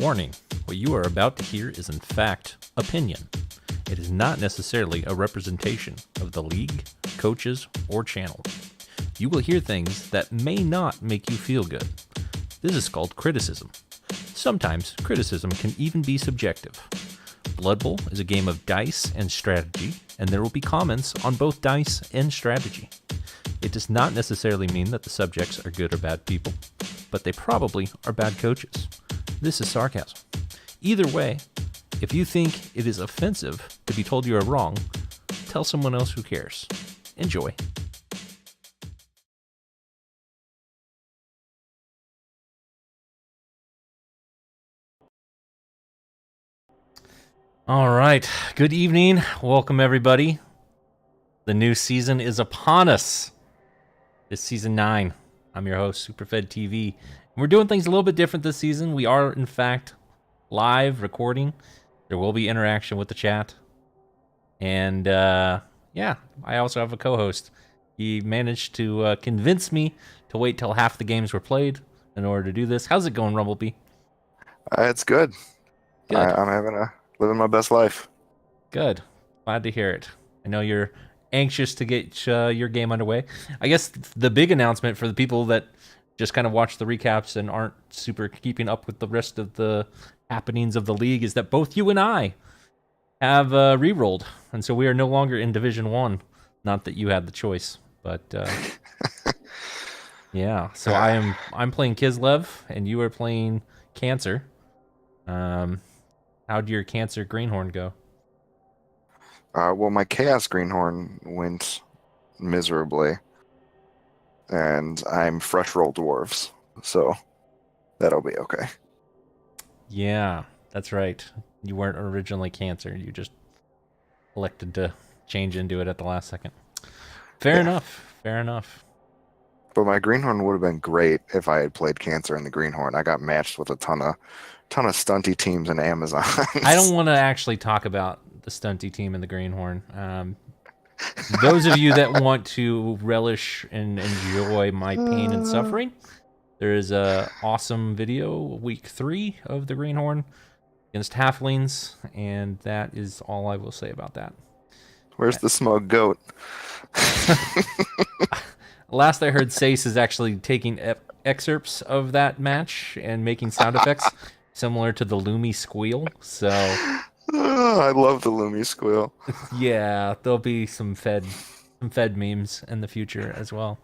Warning, what you are about to hear is in fact opinion. It is not necessarily a representation of the league, coaches, or channel. You will hear things that may not make you feel good. This is called criticism. Sometimes criticism can even be subjective. Blood Bowl is a game of dice and strategy, and there will be comments on both dice and strategy. It does not necessarily mean that the subjects are good or bad people, but they probably are bad coaches. This is sarcasm. Either way, if you think it is offensive to be told you are wrong, tell someone else who cares. Enjoy. All right. Good evening. Welcome, everybody. The new season is upon us. It's season 9. I'm your host, Superfed TV. We're doing things a little bit different this season. We are, in fact, live recording. There will be interaction with the chat. And, yeah, I also have a co-host. He managed to convince me to wait till half the games were played in order to do this. How's it going, Rumblebee? It's good. Good. I'm living my best life. Good. Glad to hear it. I know you're anxious to get your game underway. I guess the big announcement for the people that just kind of watch the recaps and aren't super keeping up with the rest of the happenings of the league is that both you and I have re-rolled, and so we are no longer in Division 1. Not that you had the choice, but yeah. So I'm playing Kislev, and you are playing Cancer. How'd your Cancer Greenhorn go? Well, my Chaos Greenhorn went miserably, and I'm fresh roll dwarves, so that'll be okay. Yeah, that's right. You weren't originally Cancer. You just elected to change into it at the last second. Fair enough. Fair enough. But my Greenhorn would have been great if I had played Cancer in the Greenhorn. I got matched with a ton of stunty teams in Amazon. I don't want to actually talk about the stunty team in the Greenhorn. Those of you that want to relish and enjoy my pain and suffering, there is a awesome video, week 3 of the Greenhorn against Halflings, and that is all I will say about that. Where's the smug goat? Last I heard, Sace is actually taking excerpts of that match and making sound effects similar to the Loomy squeal. So, I love the Loomy squeal. Yeah, there'll be some Fed memes in the future as well.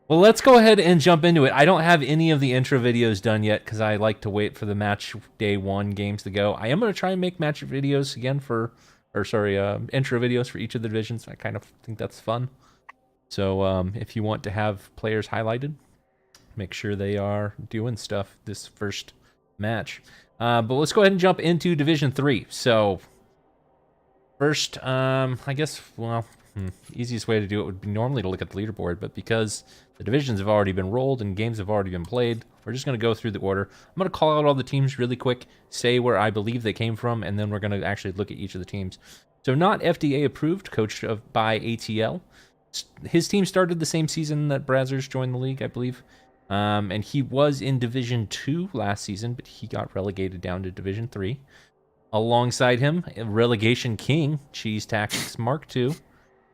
Well, let's go ahead and jump into it. I don't have any of the intro videos done yet because I like to wait for the match day 1 games to go. I am going to try and make match videos again intro videos for each of the divisions. I kind of think that's fun. So if you want to have players highlighted, make sure they are doing stuff this first match. But let's go ahead and jump into Division 3. So first, I guess, easiest way to do it would be normally to look at the leaderboard, but because the divisions have already been rolled and games have already been played, we're just going to go through the order. I'm going to call out all the teams really quick, say where I believe they came from, and then we're going to actually look at each of the teams. So not FDA approved, coached by ATL. His team started the same season that Brazzers joined the league, I believe. And he was in Division 2 last season, but he got relegated down to Division 3. Alongside him, Relegation King, Cheese Tactics Mark II,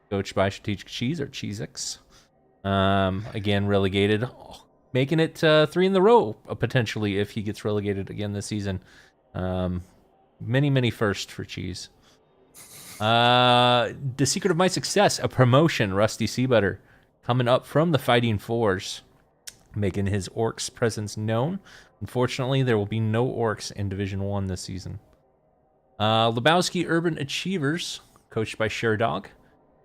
coached by Strategic Cheese, or Cheezix. Again, relegated, making it 3 in the row, potentially, if he gets relegated again this season. Many firsts for Cheese. The secret of my success, a promotion, Rusty Seabutter, coming up from the Fighting Fours, making his Orcs presence known. Unfortunately, there will be no Orcs in Division 1 this season. Lebowski Urban Achievers, coached by Sherdog,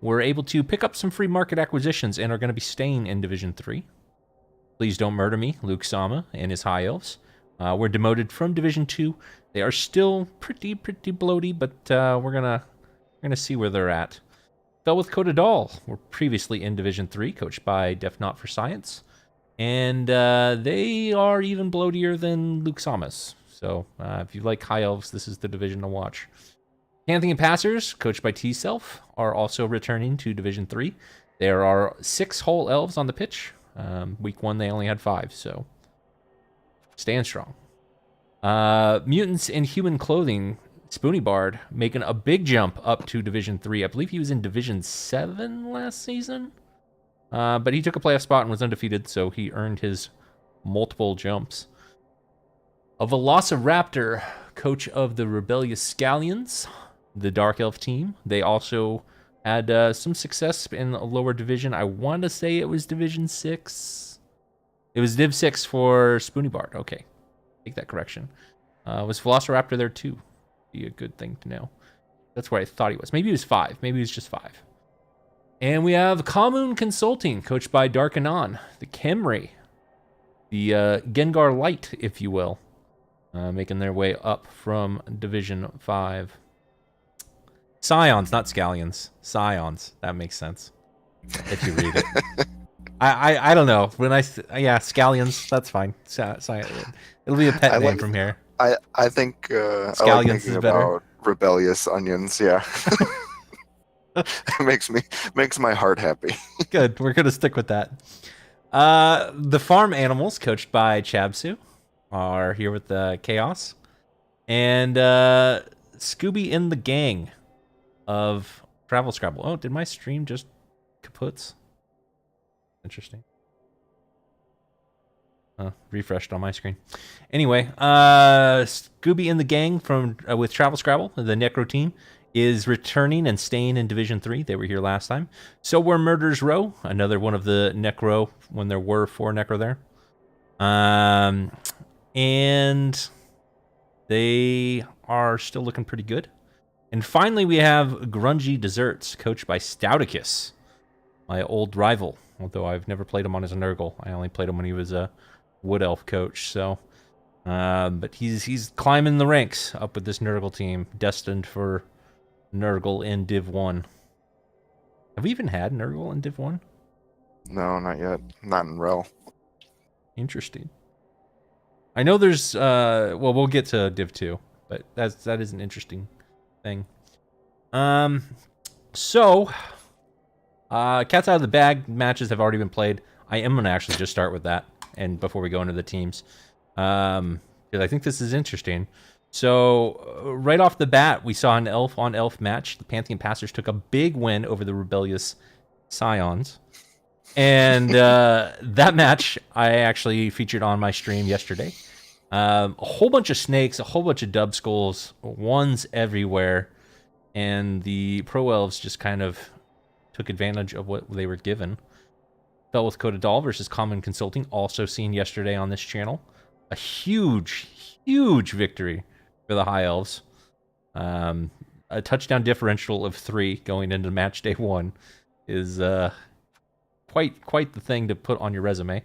were able to pick up some free market acquisitions and are going to be staying in Division 3. Please Don't Murder Me, Luke Sama and his High Elves, were demoted from Division 2. They are still pretty bloaty, but we're gonna see where they're at. Fell with Codadal were previously in Division 3, coached by Def Not for Science. And they are even bloatier than Luke Samas. So if you like High Elves, this is the division to watch. Pantheon Passers, coached by T-Self, are also returning to Division 3. There are 6 whole elves on the pitch. Week 1, they only had 5, so stand strong. Mutants in Human Clothing, Spoony Bard, making a big jump up to Division 3. I believe he was in Division 7 last season. But he took a playoff spot and was undefeated, so he earned his multiple jumps. A Velociraptor, coach of the Rebellious Scallions, the Dark Elf team. They also had some success in a lower division. I want to say it was Division 6. It was Div 6 for Spoony Bard. Okay, take that correction. Was Velociraptor there too? Be a good thing to know. That's where I thought he was. Maybe he was 5. Maybe he was just 5. And we have Commune Consulting, coached by Dark Anon, the Khemri, the Gengar Light, if you will, making their way up from Division 5. Scions, not Scallions. Scions. That makes sense if you read it. I don't know. Yeah, Scallions. That's fine. It'll be a pet name from here. I think Scallions I like thinking is better. about rebellious onions. Yeah, it makes my heart happy. Good. We're gonna stick with that. The farm animals, coached by Chabsu, are here with the Chaos, and Scooby in the gang of Travel Scrabble. Oh, did my stream just kaputs? Interesting. Refreshed on my screen. Anyway, Scooby in the gang from with Travel Scrabble, the Necro team, is returning and staying in Division 3. They were here last time. So were Murder's Row, another one of the Necro when there were 4 Necro there. And they are still looking pretty good. And finally, we have Grungy Desserts, coached by Stouticus, my old rival. Although I've never played him on as a Nurgle. I only played him when he was a Wood Elf coach. So, but he's climbing the ranks up with this Nurgle team, destined for Nurgle in Div 1. Have we even had Nurgle in Div 1? No, not yet. Not in REL. Interesting. I know there's well, we'll get to Div 2, but that is an interesting thing. So Cat's Out of the Bag matches have already been played. I am going to actually just start with that, and before we go into the teams, because I think this is interesting. So right off the bat, we saw an elf-on-elf match. The Pantheon Passers took a big win over the Rebellious Scions. And that match I actually featured on my stream yesterday. A whole bunch of snakes, a whole bunch of dub skulls, ones everywhere. And the Pro Elves just kind of took advantage of what they were given. Fell with Coda Doll versus Common Consulting, also seen yesterday on this channel. A huge, huge victory for the High Elves. A touchdown differential of 3 going into match day 1 is quite the thing to put on your resume.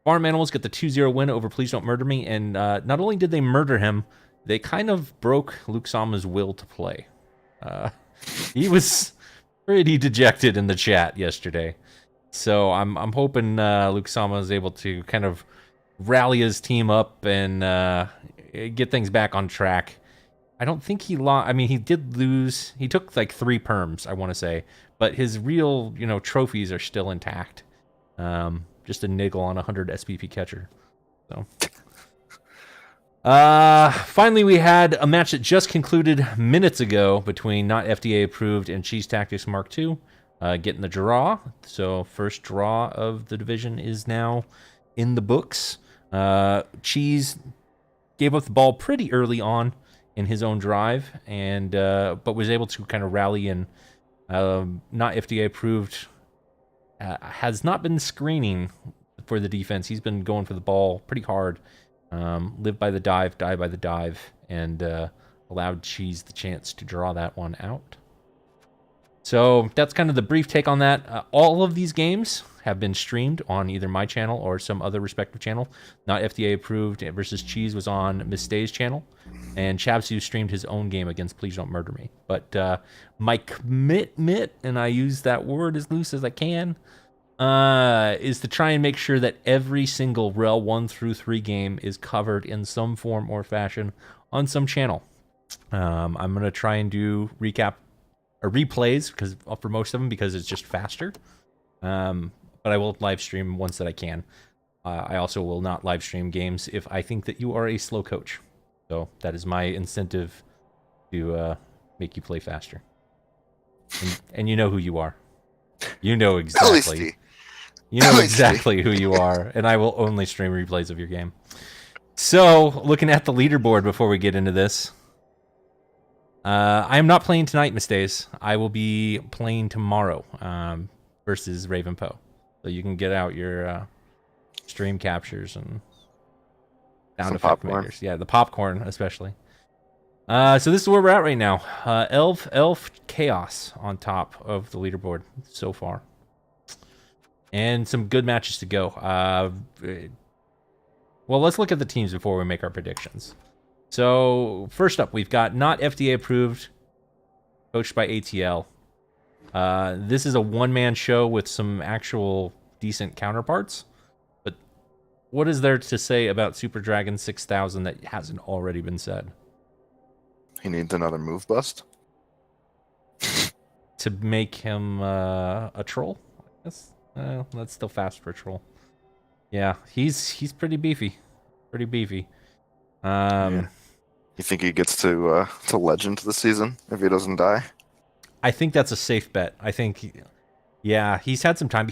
Farm Animals get the 2-0 win over Please Don't Murder Me, and not only did they murder him, they kind of broke Luke Sama's will to play. He was pretty dejected in the chat yesterday. So I'm hoping Luke Sama is able to kind of rally his team up and get things back on track. I don't think he lost. I mean, he did lose. He took like 3 perms, I want to say, but his real, trophies are still intact. Just a niggle on 100 SPP catcher. So, finally, we had a match that just concluded minutes ago between Not FDA Approved and Cheese Tactics Mark II, getting the draw. So, first draw of the division is now in the books. Cheese gave up the ball pretty early on in his own drive, and but was able to kind of rally and Not FDA Approved has not been screening for the defense. He's been going for the ball pretty hard. Live by the dive, die by the dive, and allowed Cheese the chance to draw that one out. So that's kind of the brief take on that. All of these games have been streamed on either my channel or some other respective channel. Not FDA Approved versus Cheese was on Miss Stay's channel, and Chabsu streamed his own game against Please Don't Murder Me. But my commitment, and I use that word as loose as I can, is to try and make sure that every single REL 1 through 3 game is covered in some form or fashion on some channel. I'm going to try and do recap or replays because for most of them because it's just faster. But I will live stream ones that I can. I also will not live stream games if I think that you are a slow coach. So that is my incentive to make you play faster. And you know who you are. You know exactly. You know exactly who you are, and I will only stream replays of your game. So, looking at the leaderboard before we get into this, I am not playing tonight, Miss Days. I will be playing tomorrow versus Raven Poe. So you can get out your stream captures and sound effect makers. Yeah, the popcorn especially. So this is where we're at right now. Elf Chaos on top of the leaderboard so far. And some good matches to go. Well, let's look at the teams before we make our predictions. So, first up, we've got not FDA approved, coached by ATL. This is a one-man show with some actual decent counterparts. But what is there to say about Super Dragon 6000 that hasn't already been said? He needs another move bust. To make him a troll, I guess. That's still fast for a troll. Yeah, he's pretty beefy. Pretty beefy. Yeah. You think he gets to legend this season if he doesn't die? I think that's a safe bet. I think, yeah, he's had some time.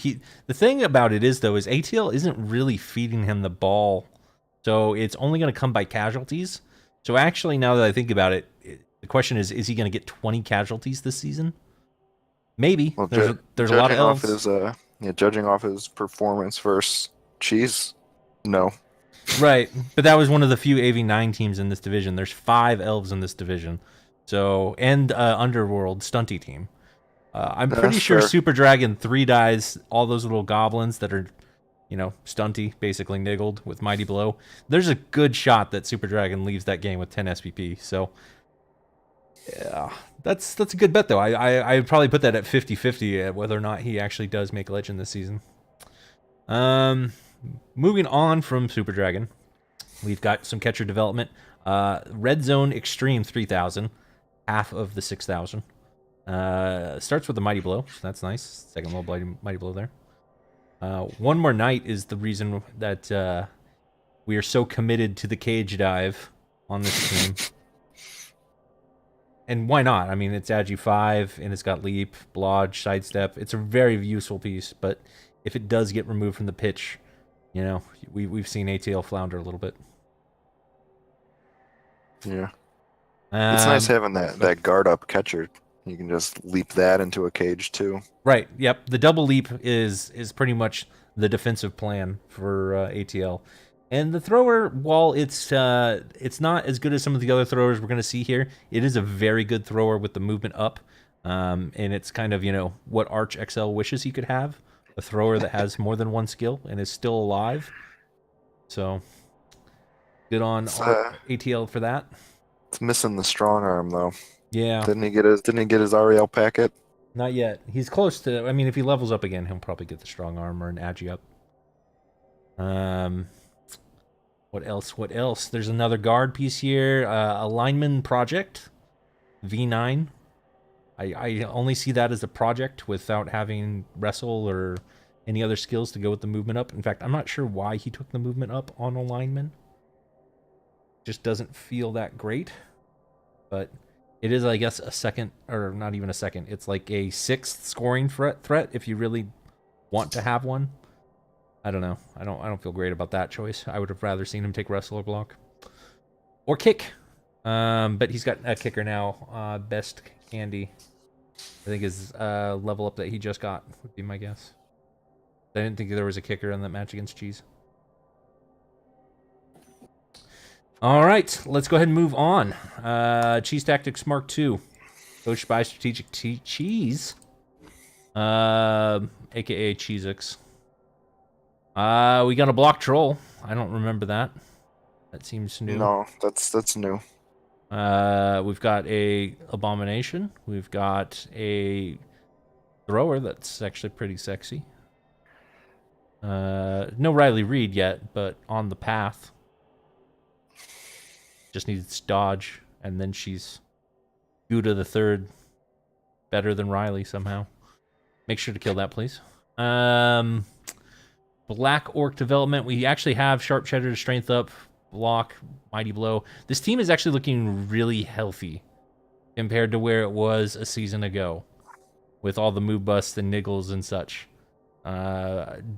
The thing about it is, though, is ATL isn't really feeding him the ball, so it's only going to come by casualties. So actually, now that I think about it, the question is he going to get 20 casualties this season? Maybe. Well, there's a lot of elves. Judging off his performance versus Cheese, no. Right, but that was one of the few AV9 teams in this division. There's 5 elves in this division. So, and Underworld stunty team. I'm pretty sure fair. Super Dragon 3 dies all those little goblins that are, stunty, basically niggled with Mighty Blow. There's a good shot that Super Dragon leaves that game with 10 SPP. So, yeah, that's a good bet, though. I would probably put that at 50-50 whether or not he actually does make Legend this season. Moving on from Super Dragon, we've got some catcher development. Red Zone Extreme 3000, half of the 6000. Starts with the Mighty Blow, so that's nice. Second level Mighty Blow there. One More Night is the reason that we are so committed to the cage dive on this team. And why not? I mean, it's Agi 5, and it's got leap, blodge, sidestep. It's a very useful piece, but if it does get removed from the pitch, we've seen ATL flounder a little bit. Yeah. It's nice having that guard up catcher. You can just leap that into a cage too. Right. Yep. The double leap is pretty much the defensive plan for ATL. And the thrower, while it's not as good as some of the other throwers we're going to see here, it is a very good thrower with the movement up. And it's kind of, what Arch XL wishes he could have. A thrower that has more than one skill and is still alive. So, good on ATL for that. It's missing the strong arm, though. Yeah. Didn't he get his REL packet? Not yet. He's close to... I mean, if he levels up again, he'll probably get the strong arm or an Agi up. What else? There's another guard piece here. A lineman project. V9. I only see that as a project without having wrestle or any other skills to go with the movement up. In fact, I'm not sure why he took the movement up on a lineman. Just doesn't feel that great. But it is, I guess, a second, or not even a second. It's like a 6th scoring threat if you really want to have one. I don't know. I don't feel great about that choice. I would have rather seen him take wrestle or block. Or kick. But he's got a kicker now. Best Candy. I think his level up that he just got would be my guess. I didn't think there was a kicker in that match against Cheese. All right, let's go ahead and move on. Cheese Tactics Mark II, coached by Strategic Cheese, aka Cheezix. We got a block troll. I don't remember that. That seems new. No, that's new. We've got a abomination. We've got a thrower that's actually pretty sexy. No Riley Reed yet, but on the path. Just needs dodge, and then she's Gouda the third, better than Riley somehow. Make sure to kill that, please. Black Orc development. We actually have Sharp Cheddar to strength up block, mighty blow. This team is actually looking really healthy compared to where it was a season ago with all the move busts and niggles and such.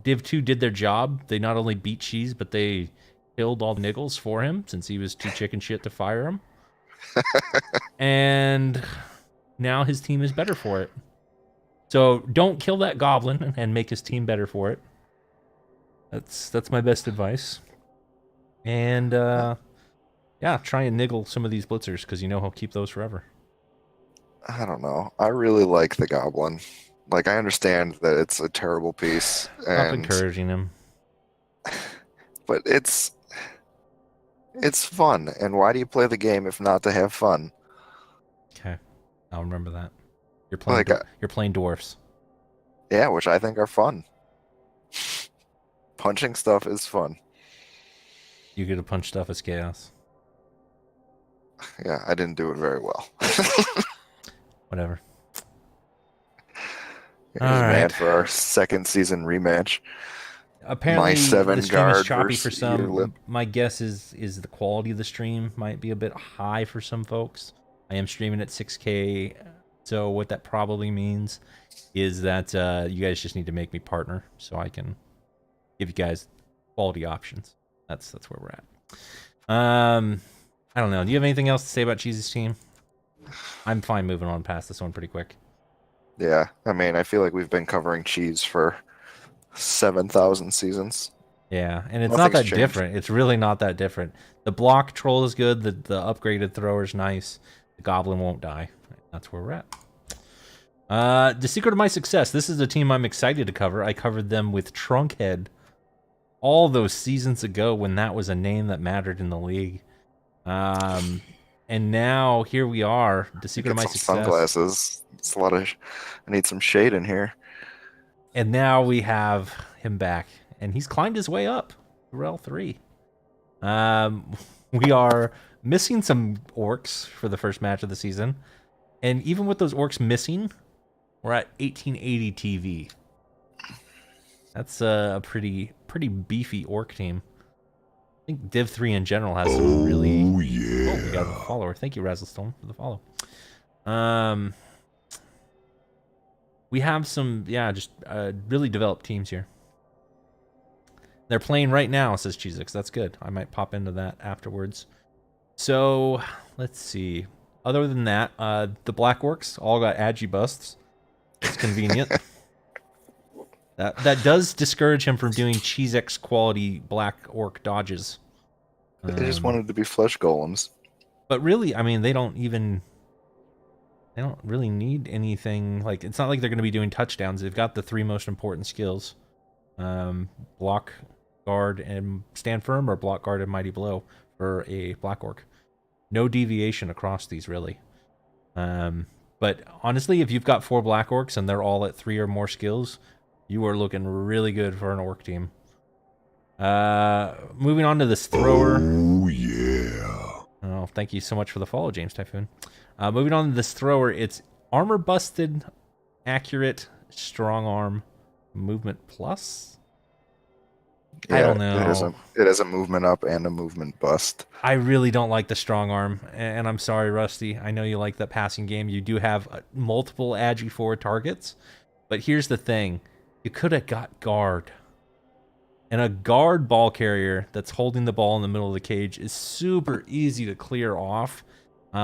Div 2 did their job. They not only beat Cheese, but they killed all the niggles for him since he was too chicken shit to fire him. And now his team is better for it. So don't kill that goblin and make his team better for it. That's my best advice. And yeah, try and niggle some of these blitzers because you know he'll keep those forever. I don't know. I really like the goblin. Like, I understand that it's a terrible piece, Stop encouraging him. but it's fun. And why do you play the game if not to have fun? Okay, I'll remember that. You're playing dwarfs. Yeah, which I think are fun. Punching stuff is fun. You get to punch stuff as chaos. Yeah, I didn't do it very well. Whatever. Here's mad for our second season rematch. Apparently, my 7 the stream guard is choppy for versus your lip. some. My guess is the quality of the stream might be a bit high for some folks. I am streaming at 6K, so what that probably means is that you guys just need to make me partner so I can give you guys quality options. That's where we're at. I don't know. Do you have anything else to say about Cheese's team? I'm fine moving on past this one pretty quick. Yeah, I mean, I feel like we've been covering Cheese for 7,000 seasons. Yeah, and it's not that different. It's really not that different. The block troll is good. The upgraded thrower is nice. The goblin won't die. That's where we're at. The secret of my success. This is a team I'm excited to cover. I covered them with Trunkhead all those seasons ago when that was a name that mattered in the league. And now here we are. The secret of my success. Sunglasses. It's a lot of. I need some shade in here. And now we have him back, and he's climbed his way up to REL 3. We are missing some orcs for the first match of the season, and even with those orcs missing, we're at 1880 TV. That's a pretty beefy orc team. I think Div 3 in general has some really. Oh yeah! Oh, we got a follower. Thank you, Razzlestone, for the follow. We have some, just really developed teams here. They're playing right now, says Cheezix. That's good. I might pop into that afterwards. So, let's see. Other than that, the Black Orcs all got agi busts. It's convenient. That does discourage him from doing Cheezix quality Black Orc dodges. They just wanted to be flesh golems. But really, I mean, they don't really need anything. Like, it's not like they're going to be doing touchdowns. They've got the 3 most important skills. Block, guard, and stand firm, or block, guard, and mighty blow for a Black Orc. No deviation across these, really. But honestly, if you've got 4 Black Orcs and they're all at 3 or more skills, you are looking really good for an Orc team. Moving on to this thrower. Oh, yeah. Oh, thank you so much for the follow, James Typhoon. Moving on to this thrower, it's armor busted, accurate, strong arm, movement plus. Yeah, I don't know. It has a movement up and a movement bust. I really don't like the strong arm, and I'm sorry, Rusty. I know you like that passing game. You do have multiple agi 4 targets, but here's the thing: you could have got guard. And a guard ball carrier that's holding the ball in the middle of the cage is super easy to clear off.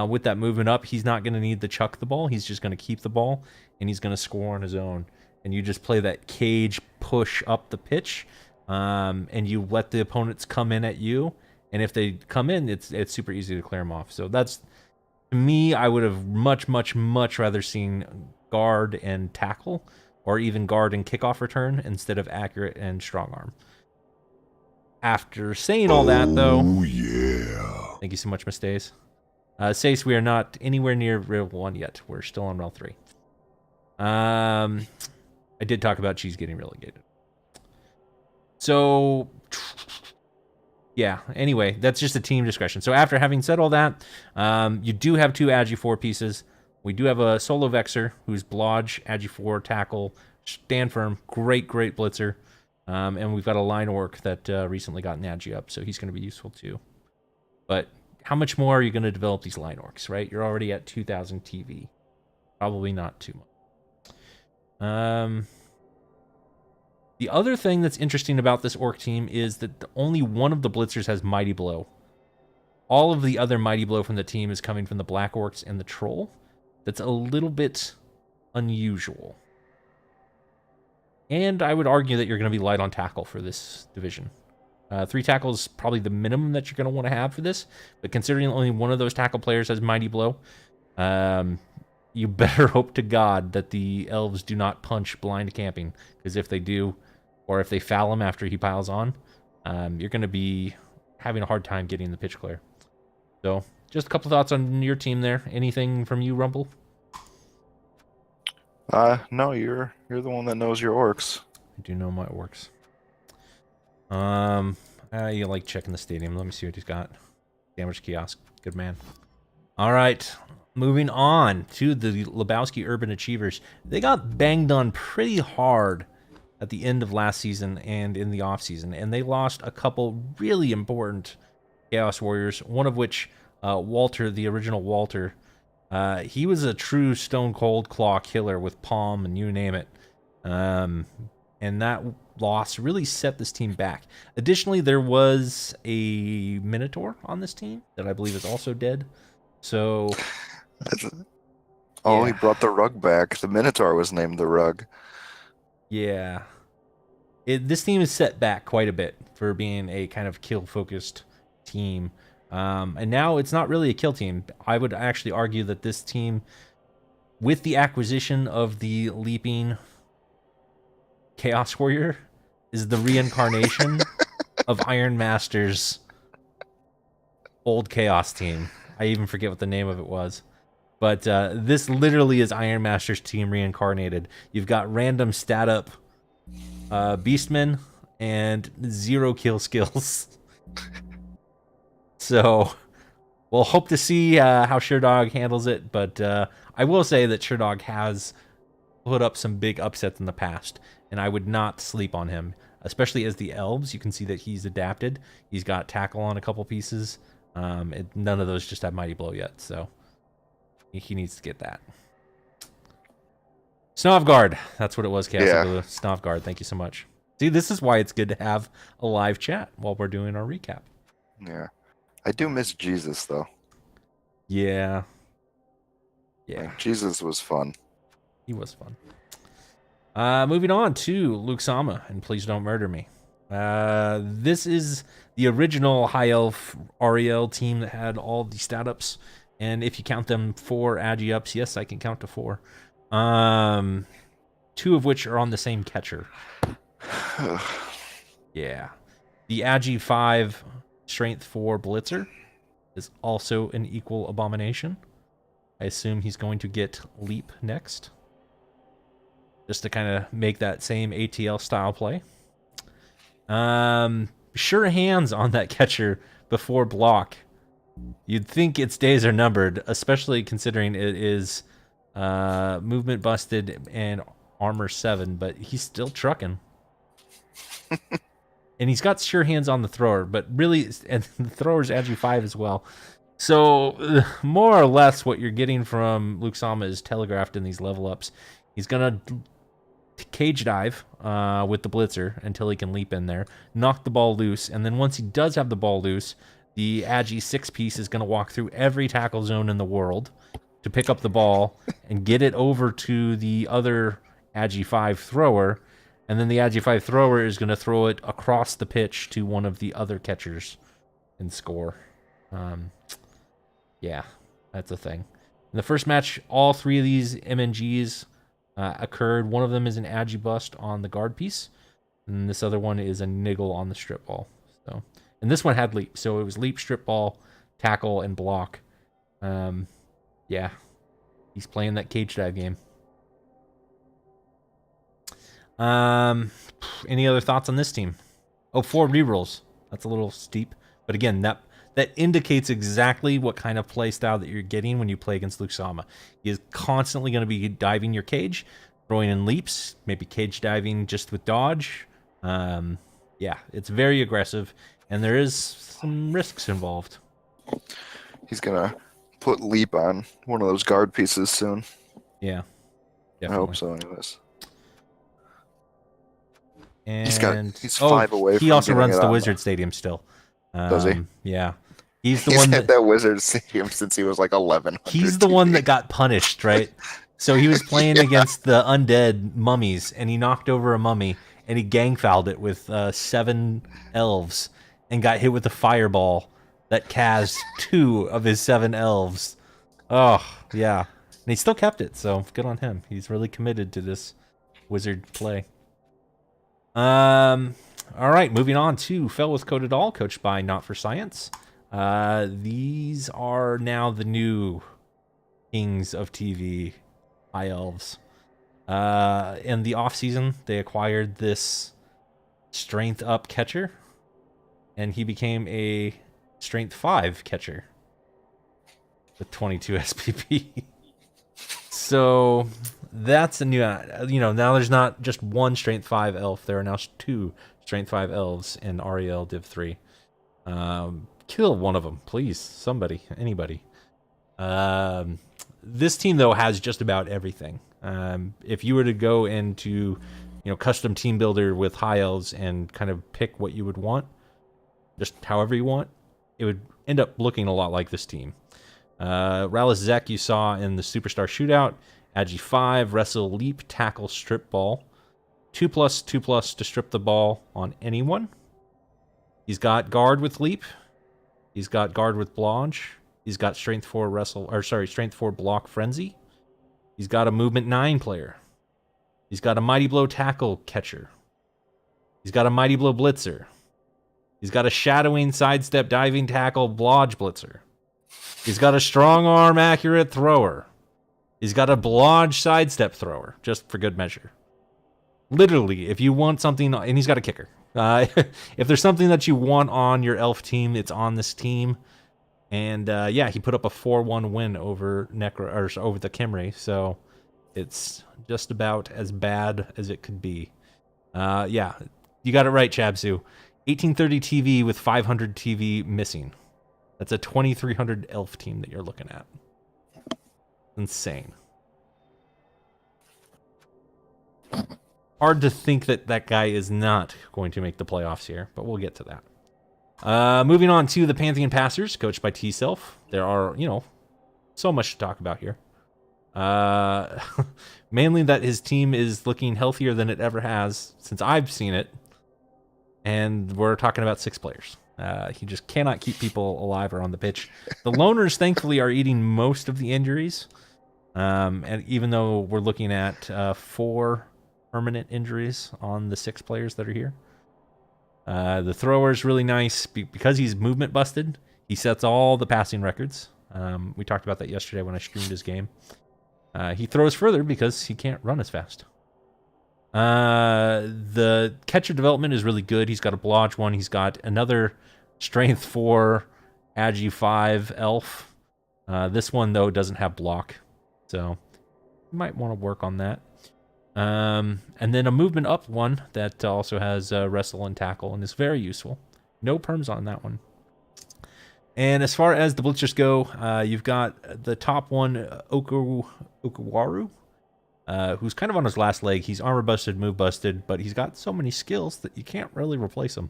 With that movement up, he's not going to need to chuck the ball. He's just going to keep the ball, and he's going to score on his own. And you just play that cage push up the pitch, and you let the opponents come in at you. And if they come in, it's super easy to clear them off. So that's, to me, I would have much rather seen guard and tackle, or even guard and kickoff return instead of accurate and strong arm. After saying all that, though, oh yeah. Thank you so much, Miss Days. Sace, we are not anywhere near REL 1 yet. We're still on REL 3. I did talk about Cheese getting relegated. So, yeah, anyway, that's just a team discretion. So after having said all that, you do have 2 agi 4 pieces. We do have a solo Vexer, who's Blodge, agi 4, tackle, stand firm, great blitzer. And we've got a line orc that recently got an agi up, so he's going to be useful too. But how much more are you going to develop these line orcs, right? You're already at 2,000 TV. Probably not too much. The other thing that's interesting about this orc team is that only one of the blitzers has Mighty Blow. All of the other Mighty Blow from the team is coming from the Black Orcs and the Troll. That's a little bit unusual. And I would argue that you're going to be light on tackle for this division. 3 tackles is probably the minimum that you're going to want to have for this. But considering only one of those tackle players has Mighty Blow, you better hope to God that the elves do not punch blind camping. Because if they do, or if they foul him after he piles on, you're going to be having a hard time getting the pitch clear. So, just a couple thoughts on your team there. Anything from you, Rumble? No, you're the one that knows your orcs. I do know my orcs. You like checking the stadium. Let me see what he's got. Damage kiosk. Good man. All right. Moving on to the Lebowski Urban Achievers. They got banged on pretty hard at the end of last season and in the offseason, and they lost a couple really important Chaos Warriors, one of which, Walter, the original Walter, he was a true Stone Cold Claw killer with Palm and you name it. And that loss really set this team back. Additionally, there was a Minotaur on this team that I believe is also dead. So... He brought the rug back. The Minotaur was named the rug. Yeah. This team is set back quite a bit for being a kind of kill-focused team. And now it's not really a kill team. I would actually argue that this team, with the acquisition of the Leaping Chaos Warrior, is the reincarnation of Iron Master's old Chaos team. I even forget what the name of it was. But this literally is Iron Master's team reincarnated. You've got random stat-up Beastmen and 0 kill skills. So, we'll hope to see how Sherdog handles it. But I will say that Sherdog has put up some big upsets in the past. And I would not sleep on him. Especially as the elves, you can see that he's adapted. He's got tackle on a couple pieces. None of those just have Mighty Blow yet, so he needs to get that. Snovgard, that's what it was, Chaos. Yeah. Snovgard, thank you so much. See, this is why it's good to have a live chat while we're doing our recap. Yeah. I do miss Jesus, though. Yeah. Yeah. Like, Jesus was fun. He was fun. Moving on to Luke Sama, and Please Don't Murder Me. This is the original High Elf REL team that had all the stat ups, and if you count them 4 Agi ups, yes, I can count to 4. 2 of which are on the same catcher. Yeah. The Agi 5 Strength 4 Blitzer is also an equal abomination. I assume he's going to get Leap next, just to kind of make that same ATL style play. Sure hands on that catcher before block. You'd think its days are numbered, especially considering it is movement busted and armor 7, but he's still trucking. And he's got sure hands on the thrower, but really, and the thrower's Agi 5 as well. So, more or less what you're getting from Luke Sama is telegraphed in these level ups. He's gonna cage dive with the blitzer until he can leap in there, knock the ball loose, and then once he does have the ball loose, the Agi 6 piece is going to walk through every tackle zone in the world to pick up the ball and get it over to the other Agi 5 thrower, and then the Agi 5 thrower is going to throw it across the pitch to one of the other catchers and score. Yeah, that's a thing. In the first match, all 3 of these MNGs occurred. One of them is an Agi bust on the guard piece, and this other one is a niggle on the strip ball. So, and this one had leap, so it was leap, strip ball, tackle, and block. Yeah, he's playing that cage dive game. Any other thoughts on this team? Oh, 4 rerolls. That's a little steep, but again, that indicates exactly what kind of play style that you're getting when you play against Luke Sama. He is constantly going to be diving your cage, throwing in leaps, maybe cage diving just with dodge. Yeah, it's very aggressive, and there is some risks involved. He's gonna put Leap on one of those guard pieces soon. Yeah, I definitely. hope so, anyways. And He's 5 away he from also getting runs it the on. Wizard Stadium still. Does he? Yeah, he's the He's one had that Wizards Stadium since he was like 1100 he's the one TV. that got punished, right? So he was playing Yeah. against the undead mummies, and he knocked over a mummy, and he gang fouled it with 7 elves, and got hit with a fireball that cast 2 of his 7 elves. Oh, yeah. And he still kept it, so good on him. He's really committed to this wizard play. All right, moving on to Fell with Code at All, coached by Not for Science. These are now the new kings of TV, High Elves. In the offseason, they acquired this Strength Up catcher, and he became a Strength 5 catcher with 22 SPP. So that's a new, now there's not just one Strength 5 elf, there are now 2 Strength 5 elves in REL Div 3. Kill one of them, please. Somebody, anybody. This team, though, has just about everything. If you were to go into, custom team builder with high elves and kind of pick what you would want, just however you want, it would end up looking a lot like this team. Rallis Zek you saw in the Superstar Shootout, Agi 5, Wrestle, Leap, Tackle, Strip Ball. 2+2+ to strip the ball on anyone. He's got Guard with Leap. He's got Guard with Blanche. He's got Strength 4 Block Frenzy. He's got a Movement 9 player. He's got a Mighty Blow Tackle catcher. He's got a Mighty Blow Blitzer. He's got a Shadowing Sidestep Diving Tackle Blodge Blitzer. He's got a Strong Arm Accurate Thrower. He's got a Blodge Sidestep Thrower, just for good measure. Literally, if you want something, and he's got a kicker. If there's something that you want on your elf team, it's on this team. And he put up a 4-1 win over over the Kimray, so it's just about as bad as it could be. You got it right, Chabsu. 1830 TV with 500 TV missing. That's a 2300 elf team that you're looking at. Insane. Hard to think that that guy is not going to make the playoffs here, but we'll get to that. Moving on to the Pantheon Passers, coached by T-Self. There are, so much to talk about here. Mainly that his team is looking healthier than it ever has since I've seen it. And we're talking about 6 players. He just cannot keep people alive or on the pitch. The loners, thankfully, are eating most of the injuries. And even though we're looking at 4 permanent injuries on the 6 players that are here. The thrower is really nice because he's movement busted. He sets all the passing records. We talked about that yesterday when I streamed his game. He throws further because he can't run as fast. The catcher development is really good. He's got a Blodge 1. He's got another Strength 4 Agi 5 elf. This one, though, doesn't have block. So you might want to work on that. And then a movement up one that also has wrestle and tackle and is very useful. No perms on that one. And as far as the blitzers go, you've got the top one, Okuwaru, who's kind of on his last leg. He's armor busted, move busted, but he's got so many skills that you can't really replace him.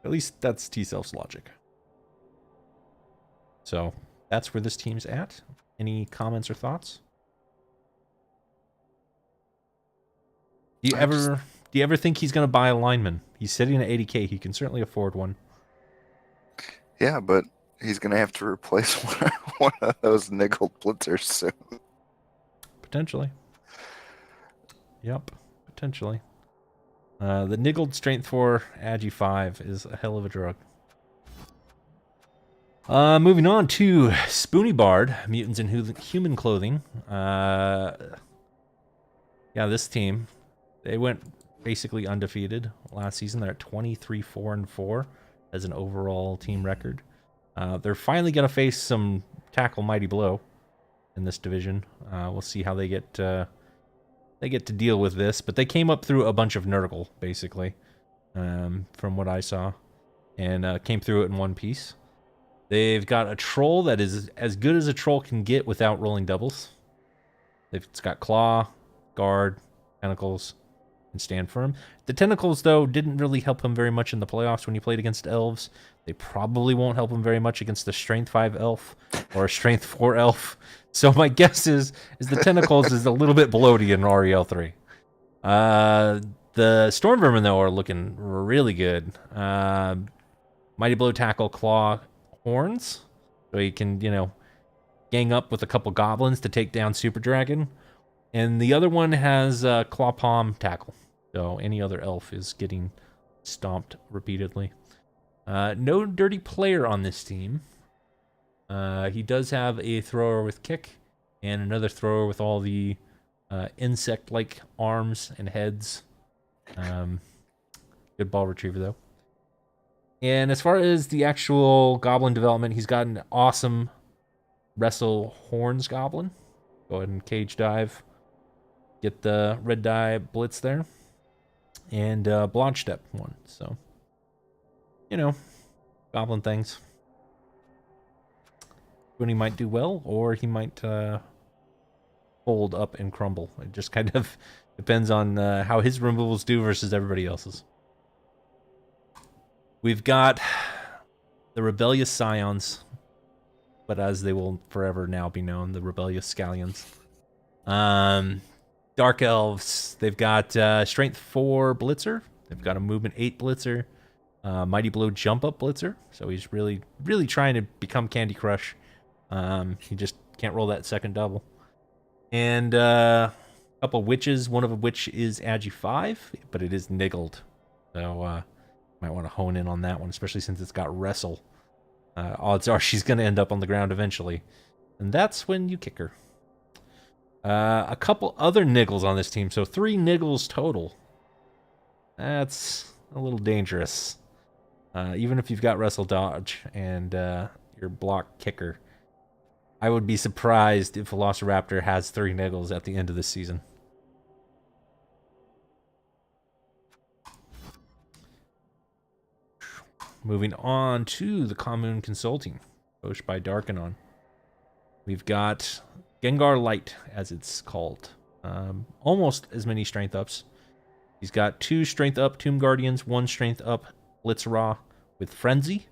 At least that's T-Self's logic. So that's where this team's at. Any comments or thoughts? Do you ever think he's going to buy a lineman? He's sitting at 80K. He can certainly afford one. Yeah, but he's going to have to replace one of those nickel blitzers soon. Potentially. Yep, potentially. The niggled Strength 4 Agi 5 is a hell of a drug. Moving on to Spoony Bard, Mutants in Human Clothing. This team, they went basically undefeated last season. They're at 23-4-4 as an overall team record. They're finally going to face some tackle Mighty Blow in this division. We'll see how they get to deal with this. But they came up through a bunch of Nurgle, basically, from what I saw, and came through it in one piece. They've got a troll that is as good as a troll can get without rolling doubles. It's got claw, guard, tentacles, and stand firm. The tentacles, though, didn't really help him very much in the playoffs when he played against elves. They probably won't help him very much against a strength 5 elf or a strength 4 elf. So my guess is the tentacles is a little bit bloated in REL 3. The storm vermin, though, are looking really good. Mighty blow, tackle, claw, horns, so he can, gang up with a couple goblins to take down Super Dragon. And the other one has claw, palm, tackle. So any other elf is getting stomped repeatedly. No dirty player on this team. He does have a thrower with kick and another thrower with all the insect-like arms and heads. Good ball retriever, though. And as far as the actual goblin development, he's got an awesome wrestle horns goblin. Go ahead and cage dive. Get the red die blitz there. And blonde step one. So, goblin things. When he might do well, or he might fold up and crumble. It just kind of depends on how his removals do versus everybody else's. We've got the Rebellious Scions, but as they will forever now be known, the Rebellious Scallions. Dark Elves, they've got Strength 4 Blitzer. They've got a Movement 8 Blitzer. Mighty Blow Jump Up Blitzer. So he's really, really trying to become Candy Crush. He just can't roll that second double. And a couple Witches, one of which is Agi 5, but it is niggled. So might want to hone in on that one, especially since it's got Wrestle. Odds are she's going to end up on the ground eventually. And that's when you kick her. A couple other niggles on this team, so 3 niggles total. That's a little dangerous. Even if you've got Wrestle Dodge and your block kicker. I would be surprised if Velociraptor has 3 niggles at the end of this season. Moving on to the Commune Consulting, coached by Darkanon. We've got Gengar Light, as it's called. Almost as many strength ups. He's got 2 strength up Tomb Guardians, 1 strength up Blitzra with Frenzy.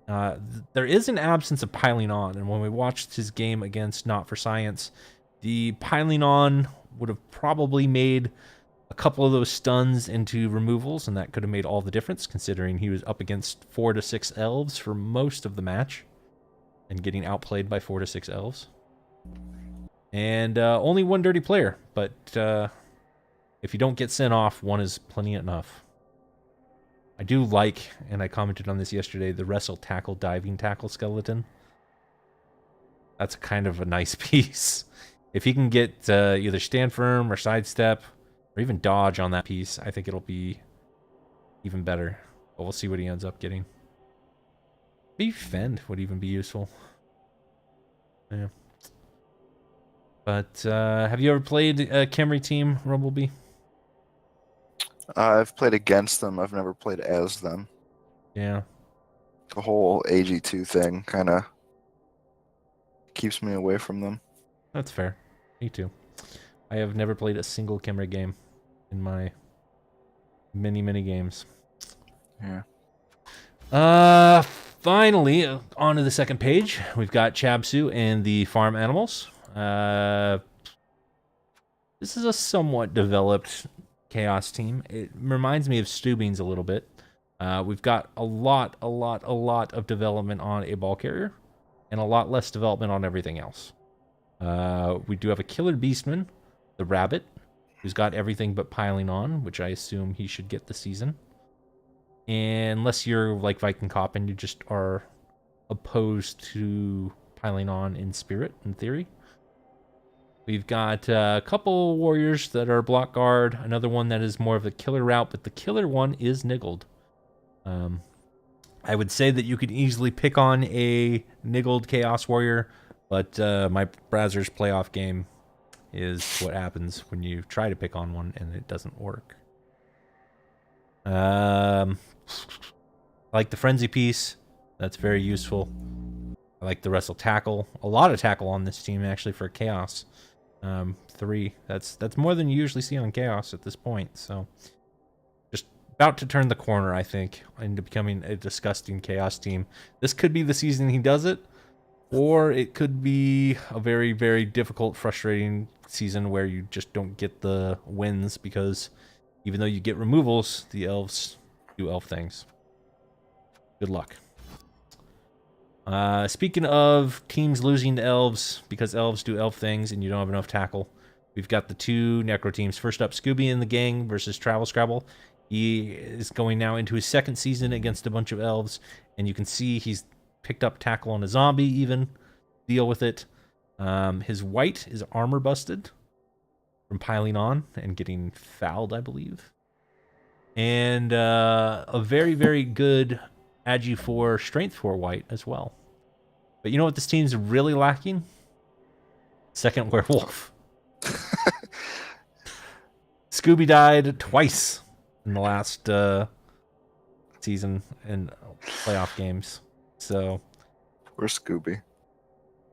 There is an absence of piling on, and when we watched his game against Not for Science, the piling on would have probably made a couple of those stuns into removals, and that could have made all the difference, considering he was up against 4 to 6 elves for most of the match, and getting outplayed by 4 to 6 elves. And only 1 dirty player, but if you don't get sent off, 1 is plenty enough. I do like, and I commented on this yesterday, the Wrestle Tackle Diving Tackle skeleton. That's kind of a nice piece. If he can get either stand firm or sidestep, or even dodge on that piece, I think it'll be even better. But we'll see what he ends up getting. Maybe Fend would even be useful. Yeah. But have you ever played a Camry team, Rumblebee? I've played against them. I've never played as them. Yeah. The whole AG2 thing kind of keeps me away from them. That's fair. Me too. I have never played a single Camry game in my many, many games. Yeah. Finally, on to the second page. We've got Chabsu and the farm animals. This is a somewhat developed Chaos team. It reminds me of Stubing's a little bit. We've got a lot of development on a ball carrier, and a lot less development on everything else. We do have a Killer Beastman, the Rabbit, who's got everything but piling on, which I assume he should get this season. And unless you're like Viking Cop and you just are opposed to piling on in spirit, in theory. We've got a couple warriors that are block guard, another one that is more of a killer route, but the killer one is niggled. I would say that you could easily pick on a niggled Chaos Warrior, but my Brazzers playoff game is what happens when you try to pick on one and it doesn't work. Like the Frenzy piece, That's very useful. I like the wrestle tackle. A lot of tackle on this team actually for chaos. 3. That's more than you usually see on chaos at this point. So just about to turn the corner, I think, into becoming a disgusting chaos team. This could be the season he does it, or it could be a very, very difficult, frustrating season where you just don't get the wins because even though you get removals, the elves do elf things. Good luck. Speaking of teams losing to elves because elves do elf things and you don't have enough tackle, we've got the 2 necro teams. First up, Scooby and the gang versus Travel Scrabble. He is going now into his 2nd season against a bunch of elves, and you can see he's picked up tackle on a zombie even. Deal with it. His white is armor busted from piling on and getting fouled, I believe. And a very, very good Agi 4, Strength 4 white as well. But you know what this team's really lacking? Second werewolf. Scooby died twice in the last season in playoff games. So Where's Scooby?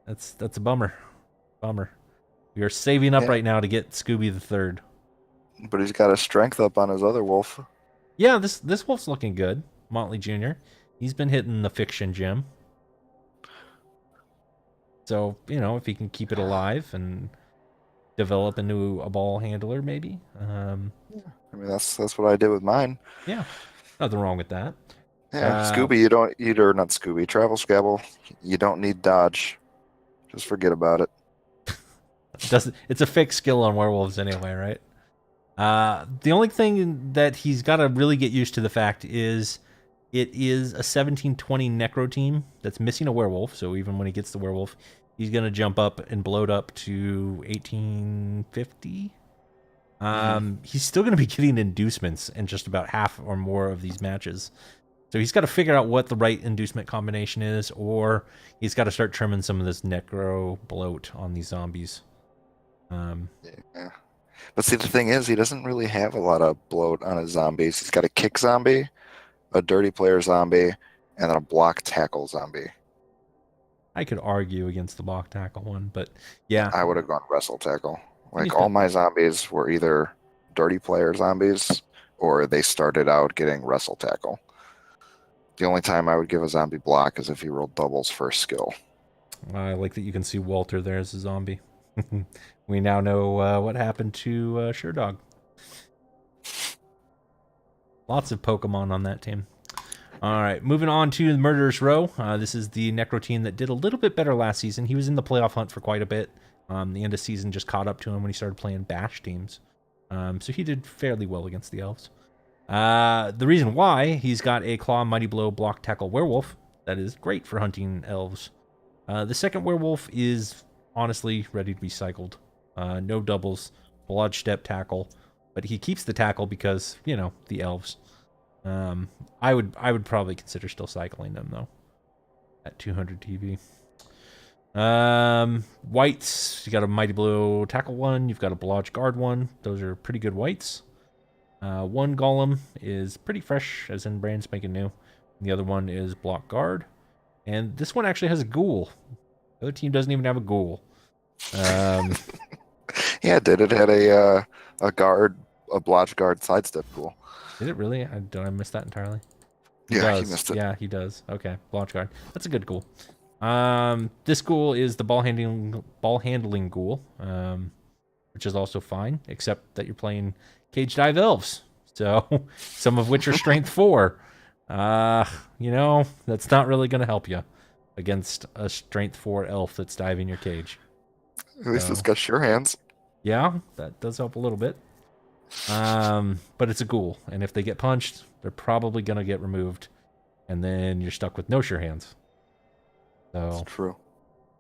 that's a bummer. Bummer. We are saving up right now to get Scooby the 3rd. But he's got a strength up on his other wolf. Yeah, this wolf's looking good. Motley Jr. He's been hitting the fiction gym. So, you know, if he can keep it alive and develop into a ball handler, maybe. I mean, that's what I did with mine. Yeah, nothing wrong with that. Yeah, Scooby, you don't either. Not Scooby. Travel Scabble, you don't need dodge. Just forget about it. It's a fake skill on werewolves anyway, right? The only thing that he's got to really get used to the fact is it is a 1720 necro team that's missing a werewolf. So even when he gets the werewolf, he's going to jump up and bloat up to 1850. He's still going to be getting inducements in just about half or more of these matches. So he's got to figure out what the right inducement combination is, or he's got to start trimming some of this necro bloat on these zombies. Yeah. But see, the thing is, he doesn't really have a lot of bloat on his zombies. He's got a kick zombie, a dirty player zombie, and then a block tackle zombie. I could argue against the block tackle one, but yeah. I would have gone wrestle tackle. Like, all my zombies were either dirty player zombies or they started out getting wrestle tackle. The only time I would give a zombie block is if he rolled doubles for a skill. I like that you can see Walter there as a zombie. We now know what happened to Sherdog. Lots of Pokemon on that team. All right, moving on to the Murderers Row. This is the Necro team that did a little bit better last season. He was in the playoff hunt for quite a bit. The end of season just caught up to him when he started playing Bash teams. So he did fairly well against the Elves. The reason why, he's got a Claw, Mighty Blow, Block, Tackle, Werewolf. That is great for hunting Elves. The second Werewolf is honestly ready to be cycled. No doubles, Blodge Step, Tackle. But he keeps the Tackle because, you know, the Elves. I would probably consider still cycling them, though, at 200 TV. Whites, you got a Mighty Blow Tackle one, you've got a Blodge Guard one. Those are pretty good whites. One Golem is pretty fresh, as in brand spanking new. The other one is Block Guard. And this one actually has a Ghoul. The other team doesn't even have a Ghoul. Yeah, it did. It had a guard, a Blodge Guard sidestep Ghoul. Did it really? Did I miss that entirely? Yeah, he missed it. Yeah, he does. Okay, Blodge Guard. That's a good Ghoul. This Ghoul is the ball handling Ghoul, which is also fine, except that you're playing Cage Dive Elves, so some of which are Strength 4. You know, that's not really going to help you against a Strength 4 elf that's diving your cage. At least it's got sure hands. Yeah, that does help a little bit. But it's a Ghoul, and if they get punched, they're probably going to get removed, and then you're stuck with no sure hands. So that's true.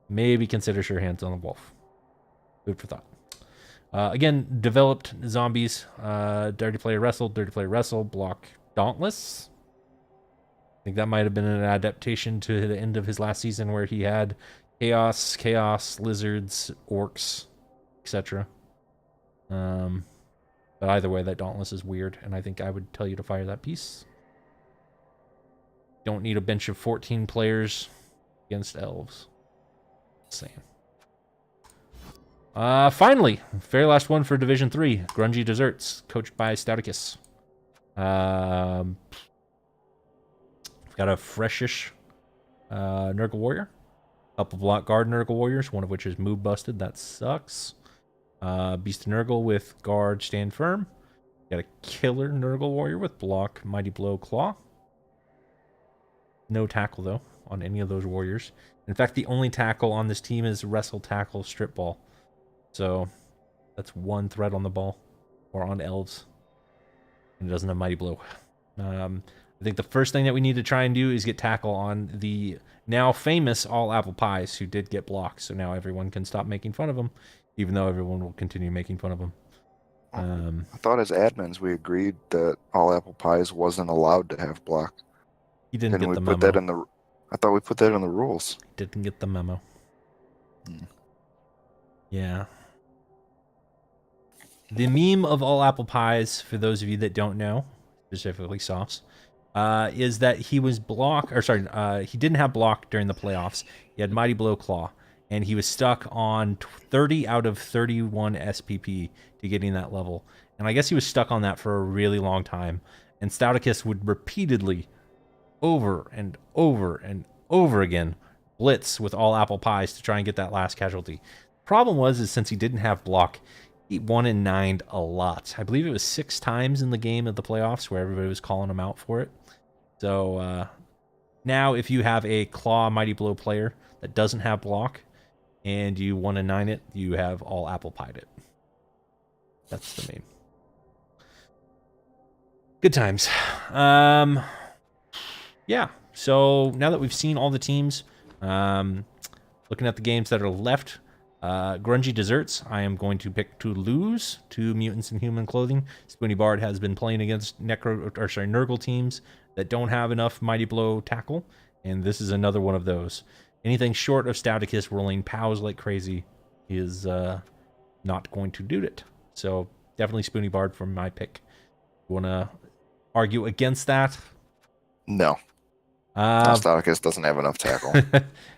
Maybe consider sure hands on the wolf. Food for thought. Again, developed zombies. Dirty Player Wrestle, Block Dauntless. I think that might have been an adaptation to the end of his last season where he had Chaos, Lizards, Orcs, etc. But either way, that Dauntless is weird, and I think I would tell you to fire that piece. Don't need a bench of 14 players against elves. Same. Finally, very last one for Division 3. Grungy Desserts, coached by Stouticus. We've got a freshish Nurgle Warrior. Couple block guard Nurgle Warriors, one of which is move busted. That sucks. Beast Nurgle with guard stand firm. Got a killer Nurgle Warrior with block Mighty Blow Claw. No tackle, though, on any of those warriors. In fact, the only tackle on this team is Wrestle Tackle Strip Ball. So that's one threat on the ball, or on elves. And it doesn't have Mighty Blow. I think the first thing that we need to try and do is get tackle on the now famous All Apple Pies, who did get blocked. So now everyone can stop making fun of them, even though everyone will continue making fun of them. I thought as admins we agreed that All Apple Pies wasn't allowed to have block. He didn't get we the put memo. that in the? I thought we put that in the rules. Didn't get the memo. Yeah. The meme of All Apple Pies, for those of you that don't know, specifically Softs, is that he was he didn't have block during the playoffs. He had Mighty Blow Claw, and he was stuck on 30 out of 31 SPP to getting that level. And I guess he was stuck on that for a really long time. And Stouticus would repeatedly, over and over and over again, blitz with All Apple Pies to try and get that last casualty. Problem was, since he didn't have block, he 1-9'd a lot. I believe it was 6 times in the game of the playoffs where everybody was calling him out for it. So now if you have a Claw Mighty Blow player that doesn't have block and you 1-9 it, you have All Apple Pied it. That's the meme. Good times. Yeah, so now that we've seen all the teams, looking at the games that are left, Grungy Desserts, I am going to pick to lose to Mutants in Human Clothing. Spoony Bard has been playing against Nurgle teams that don't have enough Mighty Blow tackle, and this is another one of those. Anything short of Stouticus rolling POWs like crazy is not going to do it. So definitely Spoony Bard for my pick. You want to argue against that? No. Stouticus doesn't have enough tackle.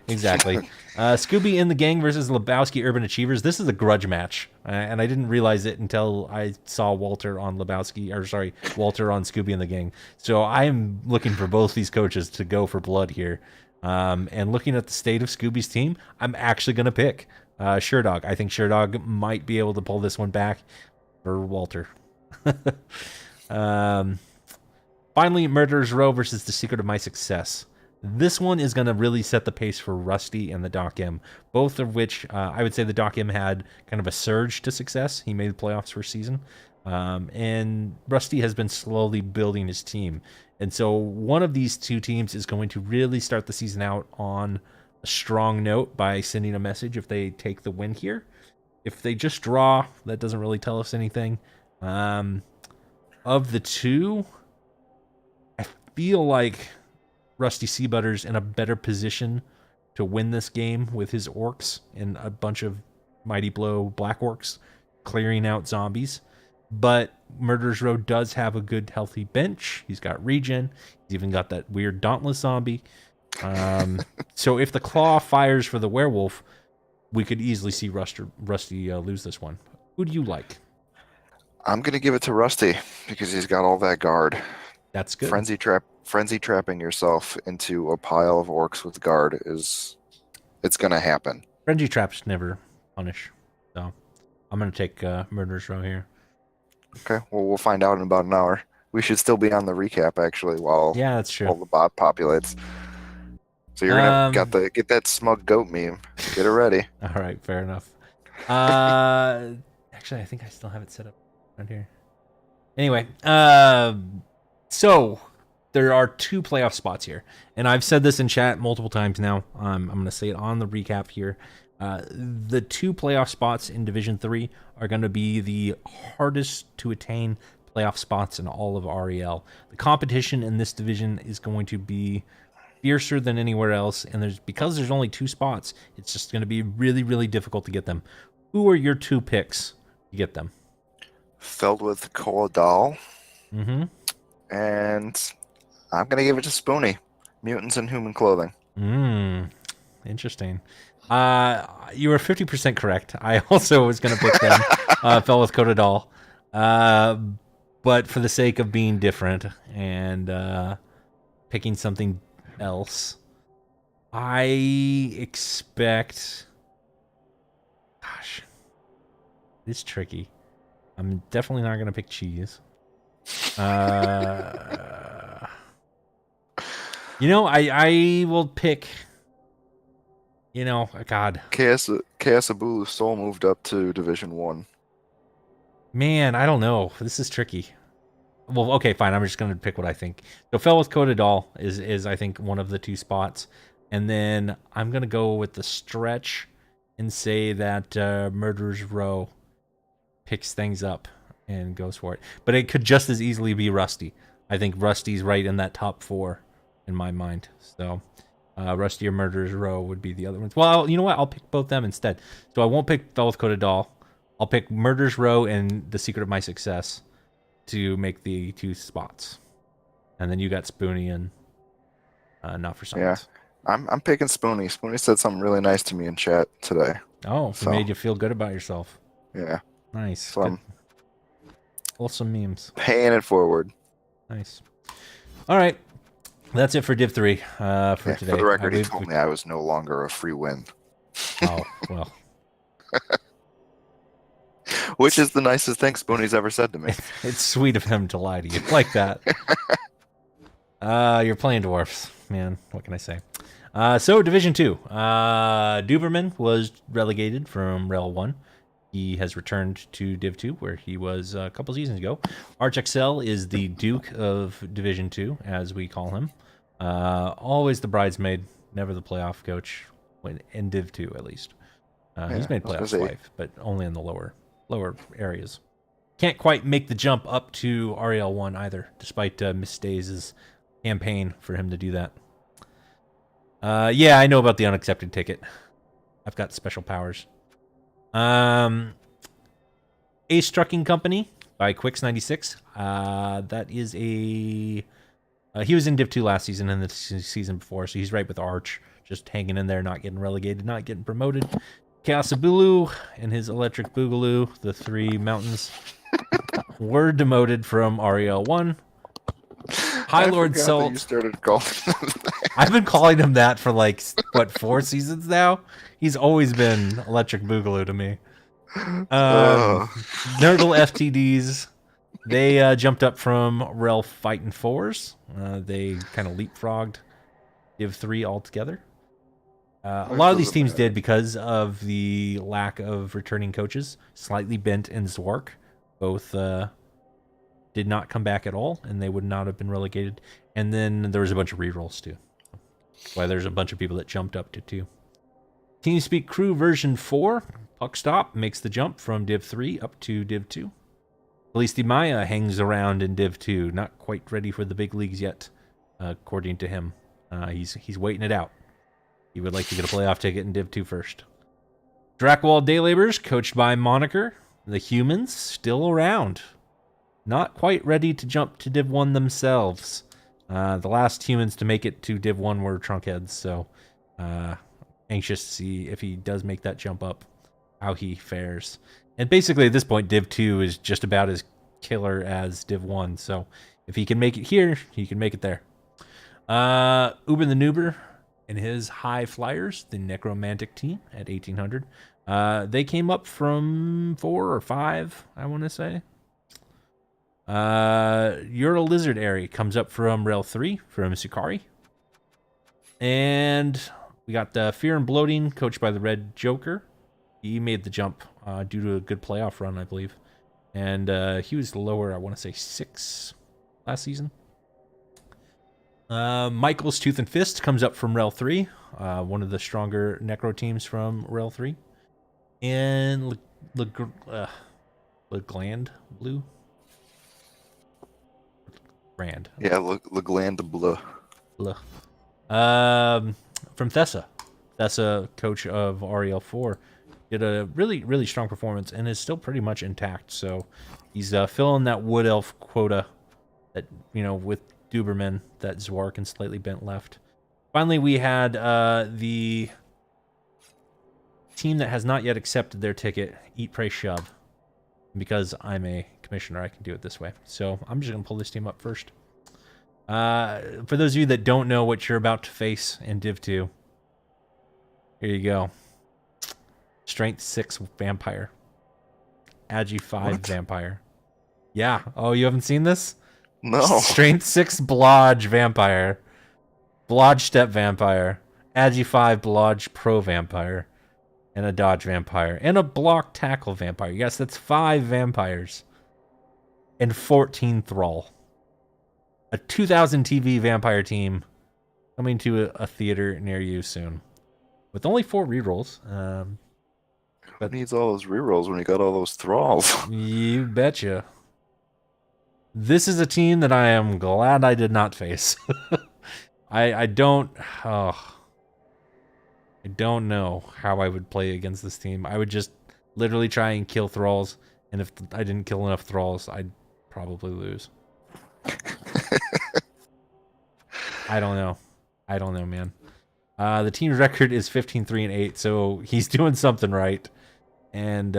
Exactly. Scooby in the Gang versus Lebowski Urban Achievers. This is a grudge match, and I didn't realize it until I saw Walter on Walter on Scooby in the Gang. So I am looking for both these coaches to go for blood here. And looking at the state of Scooby's team, I'm actually going to pick Sherdog. I think Sherdog might be able to pull this one back for Walter. Finally, Murderer's Row versus The Secret of My Success. This one is going to really set the pace for Rusty and the Doc M, both of which I would say the Doc M had kind of a surge to success. He made the playoffs for a season. And Rusty has been slowly building his team. And so one of these two teams is going to really start the season out on a strong note by sending a message if they take the win here. If they just draw, that doesn't really tell us anything. Of the two, I feel like Rusty Seabutter's in a better position to win this game with his orcs and a bunch of Mighty Blow Black Orcs clearing out zombies. But Murderer's Row does have a good, healthy bench. He's got regen. He's even got that weird Dauntless zombie. So if the Claw fires for the Werewolf, we could easily see Rusty lose this one. Who do you like? I'm going to give it to Rusty because he's got all that guard. That's good. Frenzy trapping yourself into a pile of orcs with guard it's going to happen. Frenzy traps never punish. So I'm going to take Murderer's Row here. Okay, well, we'll find out in about an hour. We should still be on the recap, actually, while that's true. While the bot populates. So you're going to get that smug goat meme. Get it ready. All right, fair enough. Actually, I think I still have it set up right here. Anyway, so there are 2 playoff spots here. And I've said this in chat multiple times now. I'm going to say it on the recap here. The 2 playoff spots in Division 3 are going to be the hardest to attain playoff spots in all of REL. The competition in this division is going to be fiercer than anywhere else, and because there's only 2 spots, it's just going to be really, really difficult to get them. Who are your 2 picks to get them? Filled with Koadal. Mm-hmm. And I'm going to give it to Spoony. Mutants in human clothing. Interesting. You were 50% correct. I also was going to pick them. Fell with Cotadol. But for the sake of being different and picking something else, I expect... Gosh. It's tricky. I'm definitely not going to pick cheese. You know, I will pick... You know, God. Kaosabulu Soul moved up to Division 1. Man, I don't know. This is tricky. Well, okay, fine. I'm just going to pick what I think. So Fell with Cotadol is I think, one of the two spots. And then I'm going to go with the stretch and say that Murderer's Row picks things up and goes for it. But it could just as easily be Rusty. I think Rusty's right in that top 4 in my mind. So Rusty or Murderer's Row would be the other ones. Well, you know what? I'll pick both them instead. So I won't pick Fell with Cotadol. I'll pick Murderer's Row and The Secret of My Success to make the 2 spots. And then you got Spoonie and Not for Science. Yeah, I'm picking Spoonie. Spoonie said something really nice to me in chat today. Oh, so made you feel good about yourself. Yeah. Nice. So I'm wholesome memes. paying it forward. Nice. All right. That's it for Div 3 for today. For the record, he told me I was no longer a free win. Oh, well. Which is the nicest thing Spoonie's ever said to me. It's sweet of him to lie to you like that. You're playing dwarfs, man. What can I say? So, Division 2. Duberman was relegated from REL 1. He has returned to Div 2, where he was a couple seasons ago. ArchXL is the Duke of Division 2, as we call him. Always the bridesmaid, never the playoff coach, in Div 2 at least. He's made playoffs twice, but only in the lower areas. Can't quite make the jump up to REL 1 either, despite Miss Days' campaign for him to do that. Yeah, I know about the unaccepted ticket. I've got special powers. Ace Trucking Company by Quicks96. That is a... he was in Div 2 last season and the season before, so he's right with Arch. Just hanging in there, not getting relegated, not getting promoted. Kaosabulu and his Electric Boogaloo, the 3 mountains, were demoted from REL 1. High Lord Salt. You started calling I've been calling him that for like, what, 4 seasons now? He's always been Electric Boogaloo to me. Nurgle FTDs. They jumped up from REL Fightin' 4s. They kind of leapfrogged Div 3 altogether. A lot of these teams did because of the lack of returning coaches. Slightly Bent and Zwark both did not come back at all, and they would not have been relegated. And then there was a bunch of rerolls too. Why there's a bunch of people that jumped up to 2. TeamSpeak Crew version 4, Puck Stop makes the jump from Div 3 up to Div 2. Felicity Maya hangs around in Div 2, not quite ready for the big leagues yet, according to him. He's waiting it out. He would like to get a playoff ticket in Div 2 first. Dracwall Daylabors, coached by Moniker. The humans still around. Not quite ready to jump to Div 1 themselves. The last humans to make it to Div 1 were Trunkheads, so anxious to see if he does make that jump up, how he fares. And basically at this point, Div 2 is just about as killer as Div 1, so if he can make it here, he can make it there. Uber the Noober and his High Flyers, the Necromantic team at 1800. They came up from 4 or 5, I want to say. You're a Lizard Airy comes up from REL 3 from Sukari. And we got Fear and Bloating, coached by the Red Joker. He made the jump due to a good playoff run, I believe. And he was lower, I want to say 6 last season. Michael's Tooth and Fist comes up from REL 3, one of the stronger Necro teams from REL 3. And Legland Blue? Brand. Yeah, Legland Bleu. From Thessa. Thessa, coach of REL 4, did a really, really strong performance and is still pretty much intact. So he's filling that Wood Elf quota that, with Duberman, that Zwark and Slightly Bent left. Finally, we had the team that has not yet accepted their ticket, Eat, Pray, Shove. Because I'm a commissioner, I can do it this way. So I'm just going to pull this team up first. For those of you that don't know what you're about to face in Div 2, here you go. Strength 6 Vampire. Agi 5 What? Vampire. Yeah. Oh, you haven't seen this? No. Strength 6 Blodge Vampire. Blodge Step Vampire. Agi 5 Blodge Pro Vampire. And a Dodge Vampire. And a Block Tackle Vampire. Yes, that's 5 Vampires. And 14 Thrall. A 2000 TV Vampire team coming to a theater near you soon. With only 4 rerolls. Who needs all those rerolls when you got all those thralls? You betcha. This is a team that I am glad I did not face. I don't know how I would play against this team. I would just literally try and kill thralls, and if I didn't kill enough thralls, I'd probably lose. I don't know. I don't know, man. The team's record is 15-3-8, so he's doing something right. And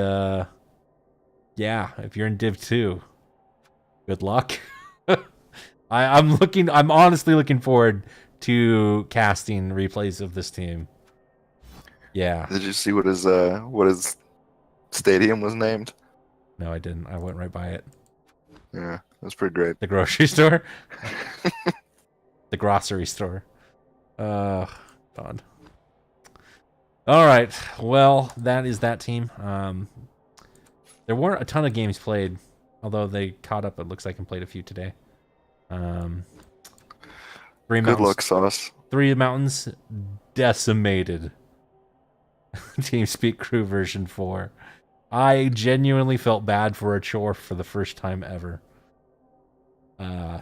yeah, if you're in Div 2, good luck. I'm honestly looking forward to casting replays of this team. Yeah. Did you see what his stadium was named? No, I didn't. I went right by it. Yeah, that's pretty great. The grocery store? The grocery store. God. All right. Well, that is that team. There weren't a ton of games played, although they caught up, it looks like, and played a few today. Good luck, Sauce. 3 Mountains decimated. TeamSpeak Crew version 4. I genuinely felt bad for a chore for the first time ever.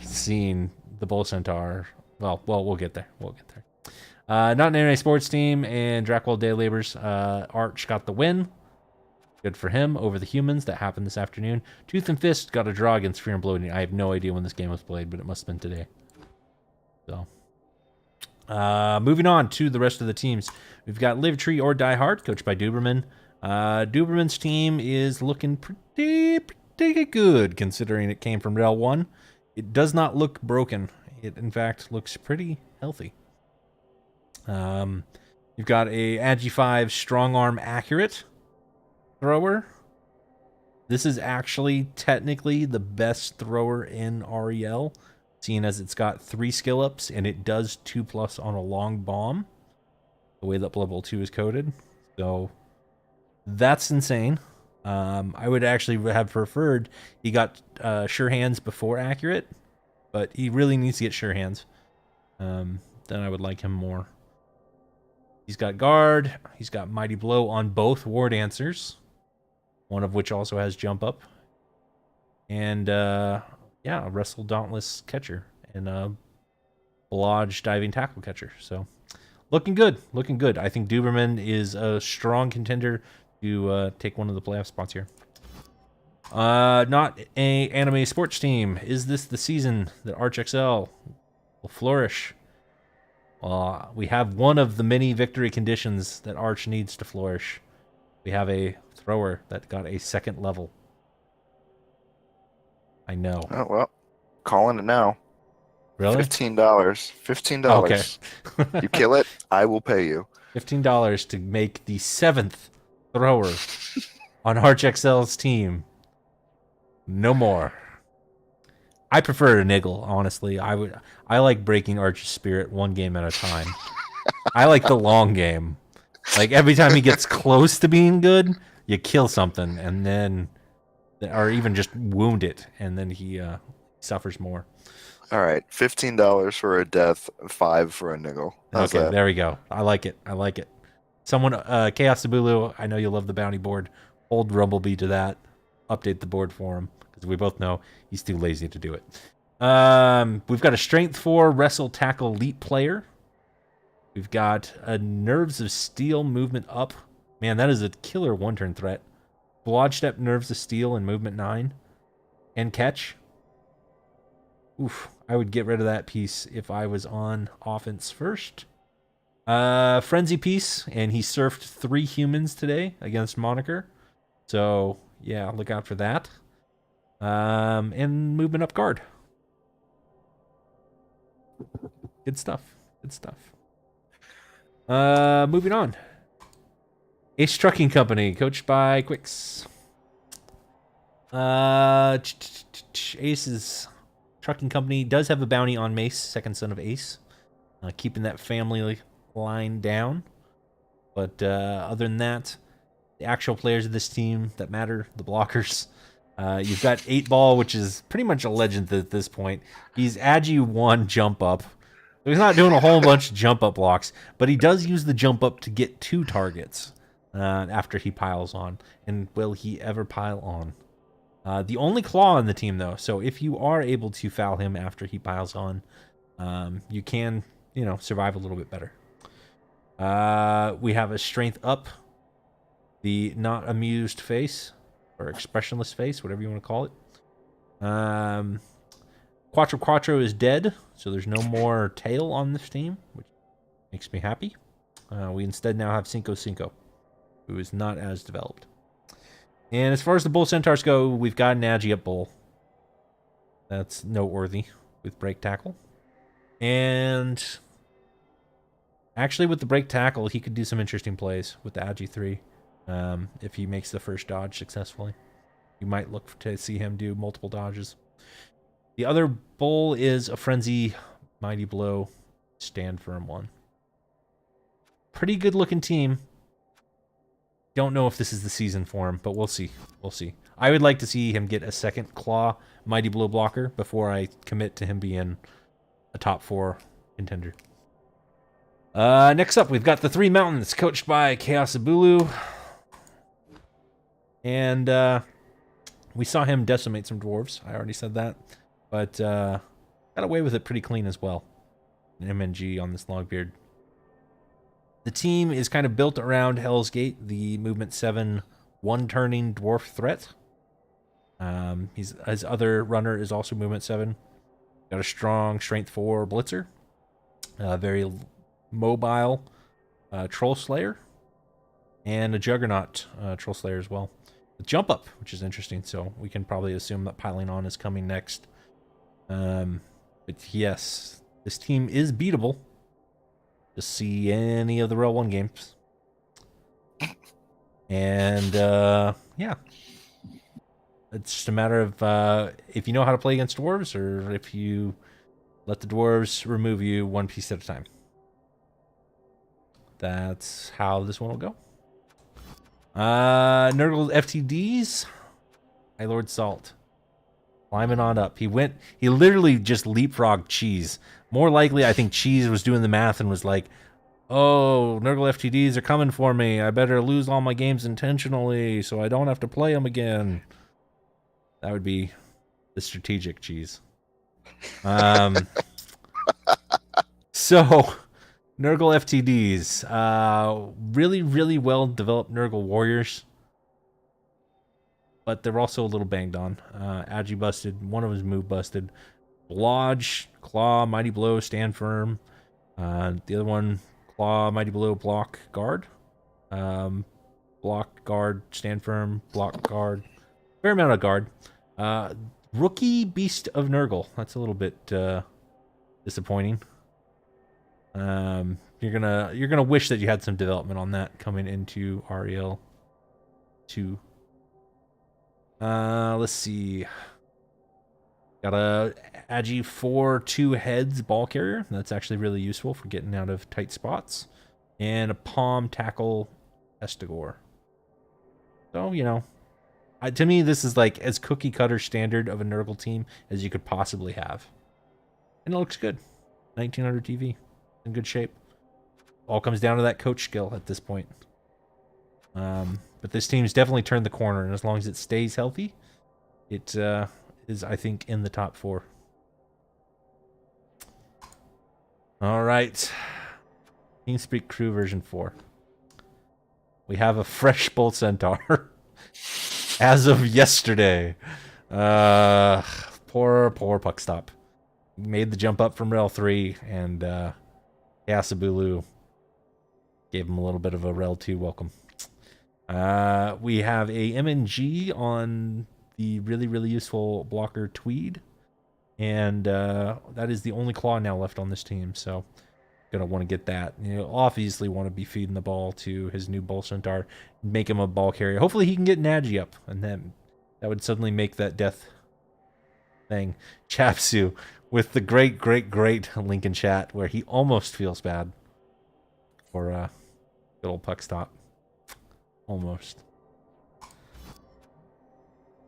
Seeing the Bull Centaur. Well, we'll get there. We'll get there. Not an NA sports team and Drackwell Day Laborers. Arch got the win. Good for him over the humans. That happened this afternoon. Tooth and Fist got a draw against Fear and Bloating. I have no idea when this game was played, but it must have been today. So, moving on to the rest of the teams. We've got Live Tree or Die Hard, coached by Duberman. Duberman's team is looking pretty good, considering it came from REL 1. It does not look broken. It, in fact, looks pretty healthy. You've got a Agi 5 Strong Arm Accurate thrower. This is actually technically the best thrower in REL, seeing as it's got 3 skill ups and it does 2+ on a long bomb, the way that Blood Bowl 2 is coded. So that's insane. I would actually have preferred he got Sure Hands before Accurate, but he really needs to get Sure Hands. Then I would like him more. He's got Guard. He's got Mighty Blow on both War Dancers, one of which also has Jump Up. And, yeah, a Wrestle Dauntless Catcher and a Blodge Diving Tackle Catcher. So, looking good. Looking good. I think Duberman is a strong contender to take one of the playoff spots here. Not a anime sports team. Is this the season that Arch XL will flourish? We have one of the many victory conditions that Arch needs to flourish. We have a thrower that got a 2nd level. I know. Oh, well, calling it now. Really? $15. $15. Okay. You kill it, I will pay you. $15 to make the 7th thrower on Arch XL's team. No more. I prefer a niggle, honestly. I like breaking Arch's spirit one game at a time. I like the long game. Like, every time he gets close to being good, you kill something, and then, or even just wound it, and then he suffers more. All right, $15 for a death, 5 for a niggle. How's Okay, that? there we go. I like it. I like it. Someone, Chaos Sabulu, I know you love the bounty board. Hold Rumblebee to that. Update the board for him, because we both know he's too lazy to do it. We've got a Strength 4 Wrestle Tackle Leap player. We've got a Nerves of Steel movement up. Man, that is a killer one-turn threat. Blodge Step, Nerves of Steel, and movement 9. And catch. Oof, I would get rid of that piece if I was on offense first. Frenzy piece, and he surfed 3 humans today against Moniker. So, yeah, look out for that. And movement up guard. Good stuff. Good stuff. Moving on. Ace Trucking Company, coached by Quicks. Ace's Trucking Company does have a bounty on Mace, second son of Ace. Keeping that family line down. But other than that, the actual players of this team that matter, the blockers. You've got 8-Ball, which is pretty much a legend at this point. He's Agi 1 jump up. So he's not doing a whole bunch of jump up blocks, but he does use the jump up to get 2 targets after he piles on. And will he ever pile on? The only claw on the team, though, so if you are able to foul him after he piles on, you can, survive a little bit better. We have a strength up, the not amused face, or expressionless face, whatever you want to call it. Quattro Quattro is dead, so there's no more tail on this team, which makes me happy. We instead now have Cinco Cinco, who is not as developed. And as far as the Bull Centaurs go, we've got an Agi up Bull. That's noteworthy with break tackle. And actually with the break tackle, he could do some interesting plays with the Agi 3. If he makes the first dodge successfully. You might look to see him do multiple dodges. The other Bull is a Frenzy Mighty Blow Stand Firm 1. Pretty good looking team. Don't know if this is the season for him, but we'll see. We'll see. I would like to see him get a second Claw Mighty Blow blocker before I commit to him being a top 4 contender. Next up, we've got the 3 Mountains, coached by Chaos Abulu. And we saw him decimate some dwarves. I already said that. But got away with it pretty clean as well. An MNG on this Logbeard. The team is kind of built around Hell's Gate, the movement 7 one-turning dwarf threat. His other runner is also movement 7. Got a strong strength 4 blitzer. Very mobile troll slayer. And a juggernaut troll slayer as well. With jump up, which is interesting, so we can probably assume that piling on is coming next. But yes, this team is beatable. Just see any of the REL 1 games. And yeah. It's just a matter of if you know how to play against dwarves, or if you let the dwarves remove you one piece at a time. That's how this one will go. Nurgle FTDs. High Lord Salt. Climbing on up. He literally just leapfrogged Cheese. More likely, I think Cheese was doing the math and was like, oh, Nurgle FTDs are coming for me. I better lose all my games intentionally so I don't have to play them again. That would be the strategic Cheese. So, Nurgle FTDs. Really, really well developed Nurgle warriors. But they're also a little banged on. Agi busted. One of his move busted. Blodge, Claw, Mighty Blow, Stand Firm. The other one, Claw, Mighty Blow, Block, Guard. Block, Guard, Stand Firm, Block, Guard. Fair amount of Guard. Rookie Beast of Nurgle. That's a little bit disappointing. You're gonna wish that you had some development on that coming into REL 2. Let's see. Got a Agi 4 2 heads ball carrier. That's actually really useful for getting out of tight spots. And a palm tackle Estegor. So, to me, this is like as cookie cutter standard of a Nurgle team as you could possibly have. And it looks good. 1900 TV. In good shape. All comes down to that coach skill at this point. But this team's definitely turned the corner, and as long as it stays healthy, it is, I think, in the top 4. All right. TeamSpeak Crew version 4. We have a fresh Bull Centaur as of yesterday. Poor Puckstop. Made the jump up from REL 3, and Yasabulu Gave him a little bit of a REL 2 welcome. We have a MNG on the really, really useful blocker Tweed. And that is the only claw now left on this team, so gonna want to get that. Obviously want to be feeding the ball to his new Bull Centaur, make him a ball carrier. Hopefully he can get Nagy up, and then that would suddenly make that death thing. Chapsu with the great Lincoln chat where he almost feels bad for good old puck stop. Almost.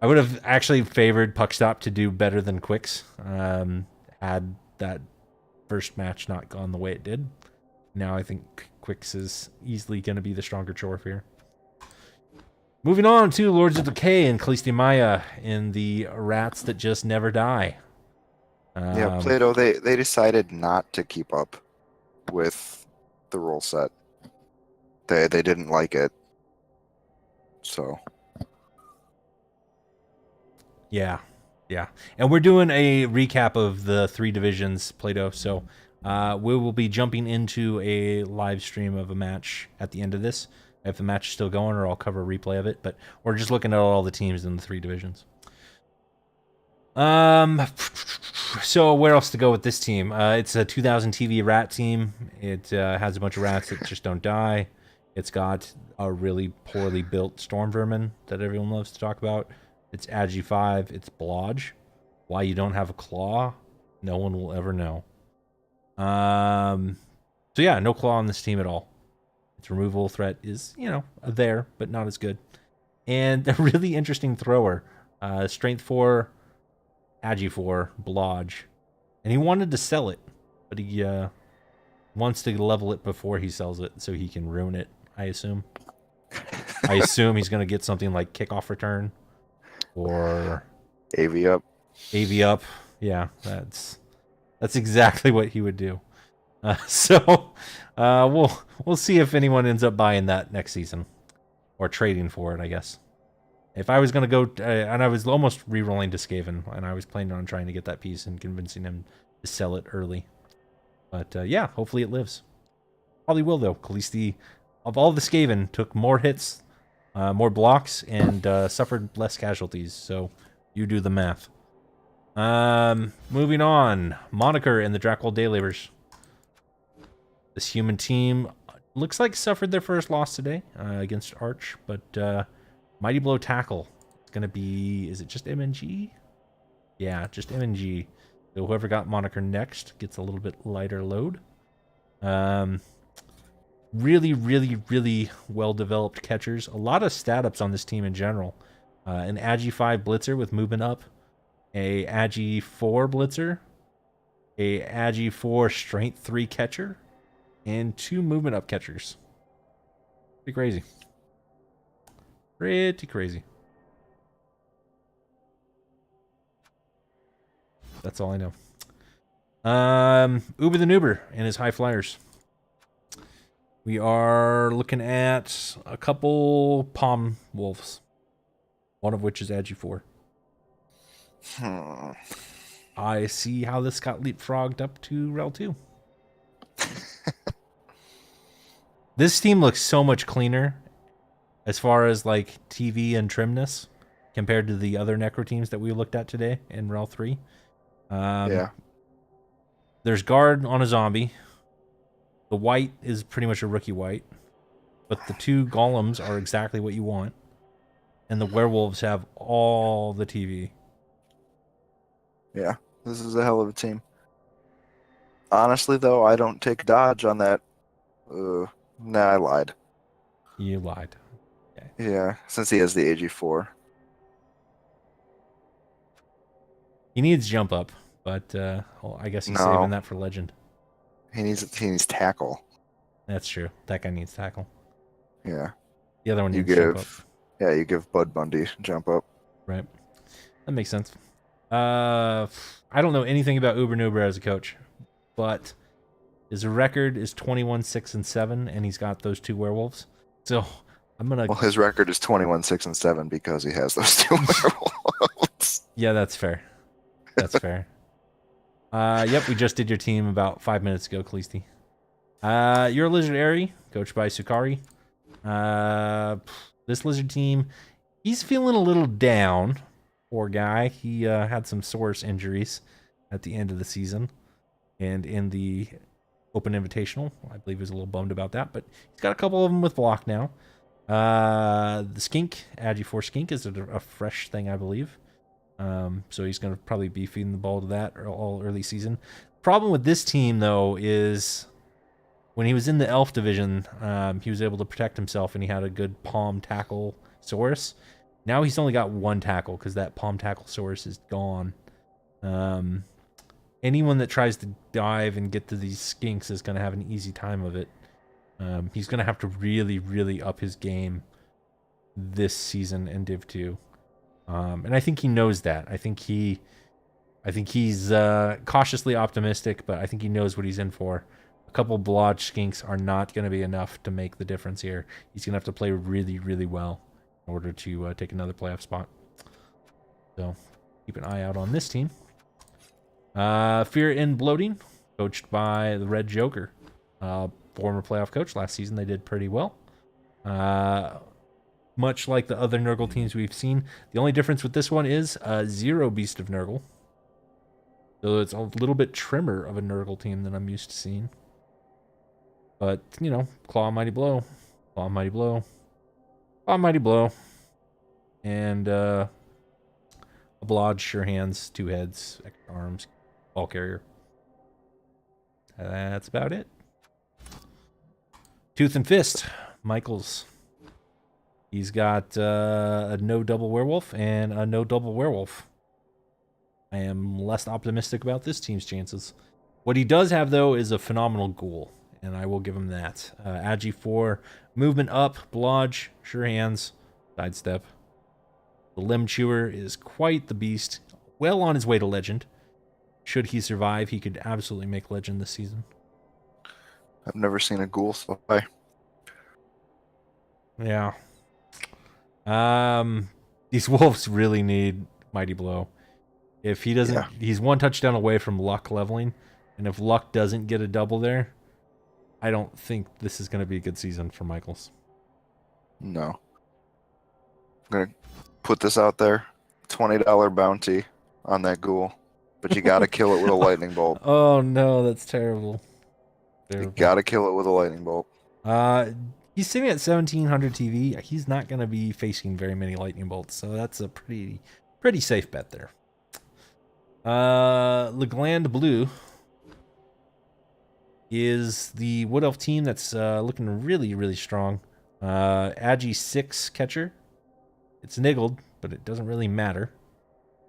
I would have actually favored puck stop to do better than Quicks had that first match not gone the way it did. Now I think Quicks is easily going to be the stronger choice here. Moving on to Lords of Decay and Kalisti Maya in the Rats That Just Never Die. Yeah, Plato, they decided not to keep up with the rule set. They didn't like it. So yeah. And we're doing a recap of the 3 divisions, Plato, so we will be jumping into a live stream of a match at the end of this. If the match is still going, or I'll cover a replay of it, but we're just looking at all the teams in the 3 divisions. So where else to go with this team? It's a 2000 TV rat team. It has a bunch of rats that just don't die. It's got a really poorly built storm vermin that everyone loves to talk about. It's Agi 5. It's Blodge. Why you don't have a claw, no one will ever know. So yeah, no claw on this team at all. Its removal threat is, there, but not as good. And a really interesting thrower. Strength 4, Agi 4, Blodge. And he wanted to sell it, but he wants to level it before he sells it so he can ruin it, I assume. I assume he's going to get something like Kickoff Return or AV up. AV up. Yeah, that's exactly what he would do. So we'll see if anyone ends up buying that next season or trading for it, I guess. If I was going to go, and I was almost re-rolling to Skaven, and I was planning on trying to get that piece and convincing him to sell it early. But yeah, hopefully it lives. Probably will, though. Kalisti, of all the Skaven, took more hits, more blocks, and suffered less casualties. So you do the math. Moving on. Moniker and the Dracul Day Laborers. This human team looks like suffered their first loss today against Arch, but Mighty Blow Tackle. It's going to be, is it just MNG? Yeah, just MNG. So whoever got Moniker next gets a little bit lighter load. Really well-developed catchers. A lot of stat ups on this team in general. An Agi 5 blitzer with movement up. A Agi 4 blitzer. A Agi 4 strength 3 catcher. And 2 movement up catchers. Pretty crazy. Pretty crazy. That's all I know. Uber the Noober and his high flyers. We are looking at a couple Palm Wolves. One of which is Agi 4. I see how this got leapfrogged up to REL 2. This team looks so much cleaner as far as like TV and trimness compared to the other Necro teams that we looked at today in REL 3. Yeah. There's guard on a zombie. The white is pretty much a rookie white. But the 2 golems are exactly what you want. And the werewolves have all the TV. Yeah, this is a hell of a team. Honestly, though, I don't take dodge on that. Nah, I lied. You lied. Okay. Yeah, since he has the AG4. He needs jump up, but well, I guess he's No. saving that for legend. He needs tackle. That's true. That guy needs tackle. Yeah. The other one You needs jump up. you give Bud Bundy jump up. Right. That makes sense. I don't know anything about Uber Nuber as a coach, but his record is 21-6-7, and he's got those 2 werewolves. So I'm gonna. Well, his record is 21-6-7 because he has those 2 werewolves. Yeah, that's fair. That's fair. Yep, we just did your team about 5 minutes ago, Kalisti. You're a Lizard Airy, coached by Sukari. This Lizard team, he's feeling a little down. Poor guy. He had some source injuries at the end of the season and in the Open Invitational. I believe he was a little bummed about that, but he's got a couple of them with block now. The Skink, Agi4 Skink, is a fresh thing, I believe. So he's going to probably be feeding the ball to that all early season. Problem with this team, though, is when he was in the Elf division, he was able to protect himself, and he had a good palm tackle source. Now he's only got one tackle because that palm tackle source is gone. Anyone that tries to dive and get to these skinks is going to have an easy time of it. He's going to have to really, really up his game this season in Div 2. And I think he knows that. I think he's cautiously optimistic, but I think he knows what he's in for. A couple blodge skinks are not going to be enough to make the difference here. He's going to have to play really, really well in order to take another playoff spot. So keep an eye out on this team. Fear in Bloating, coached by the Red Joker. Former playoff coach. Last season they did pretty well. Much like the other Nurgle teams we've seen. The only difference with this one is 0 Beast of Nurgle. So it's a little bit trimmer of a Nurgle team than I'm used to seeing. But, you know, Claw, Mighty Blow. Claw, Mighty Blow. Claw, Mighty Blow. And a Blodge, Sure Hands, 2 heads, extra arms, ball carrier. That's about it. Tooth and Fist, Michaels. He's got a no double werewolf and a no double werewolf. I am less optimistic about this team's chances. What he does have, though, is a phenomenal ghoul, and I will give him that. Agi 4, movement up, blodge, sure hands, sidestep. The Limb Chewer is quite the beast, well on his way to legend. Should he survive, he could absolutely make legend this season. I've never seen a ghoul fly. Yeah. These wolves really need Mighty Blow. If he doesn't, he's one touchdown away from luck leveling, and if luck doesn't get a double there, I don't think this is going to be a good season for Michaels. No. I'm going to put this out there. $20 bounty on that ghoul, but you got to kill it with a lightning bolt. Oh no, that's terrible. You got to kill it with a lightning bolt. He's sitting at 1700 TV. He's not going to be facing very many lightning bolts, so that's a pretty safe bet there. Legland Blue is the Wood Elf team that's looking really, really strong. Agi 6 catcher. It's niggled, but it doesn't really matter.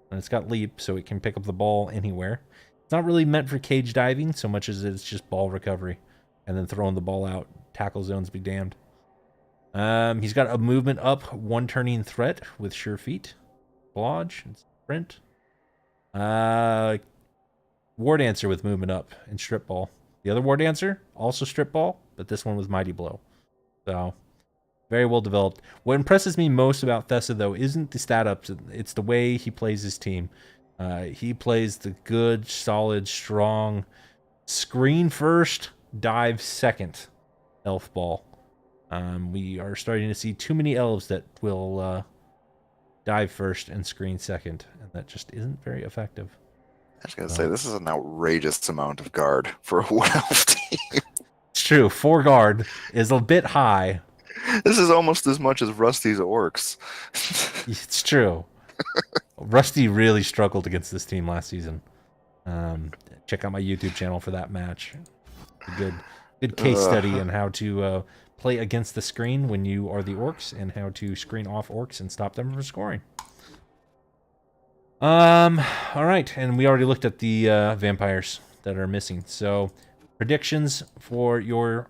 And it's got leap, so it can pick up the ball anywhere. It's not really meant for cage diving so much as it's just ball recovery. And then throwing the ball out. Tackle zones be damned. He's got a movement up, 1 turning threat with sure feet. Blodge and sprint. War Dancer with movement up and strip ball. The other War Dancer, also strip ball, but this one was Mighty Blow. So, very well developed. What impresses me most about Thessa, though, isn't the stat ups. It's the way he plays his team. He plays the good, solid, strong, screen first, dive second elf ball. We are starting to see too many elves that will dive first and screen second, and that just isn't very effective. I was going to say, this is an outrageous amount of guard for a Wood Elf team. It's true. 4 guard is a bit high. This is almost as much as Rusty's Orcs. It's true. Rusty really struggled against this team last season. Check out my YouTube channel for that match. A good case study on how to play against the screen when you are the orcs and how to screen off orcs and stop them from scoring. All right, and we already looked at the vampires that are missing. So, predictions for your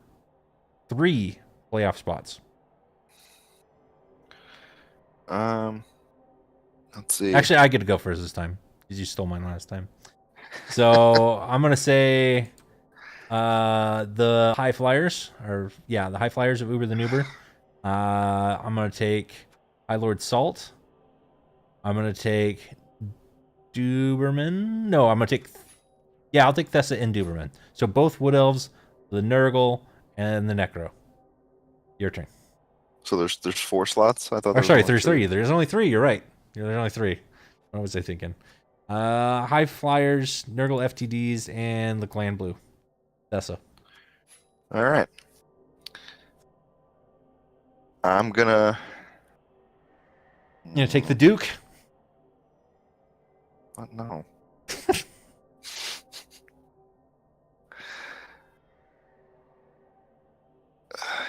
3 playoff spots. Let's see. Actually, I get to go first this time because you stole mine last time. So I'm gonna say the High Flyers, the High Flyers of Uber the Noober. I'm gonna take High Lord Salt. I'm gonna take Duberman. No, I'm gonna take. Yeah, I'll take Thessa and Duberman. So both Wood Elves the Nurgle, and the Necro. Your turn. So there's 4 slots. I thought. Or sorry, only there's 3. There's only 3. You're right. There's only 3. What was I thinking? High Flyers, Nurgle FTDs, and the Clan Blue. Tessa. All right. I'm gonna. You gonna take the Duke? What? No.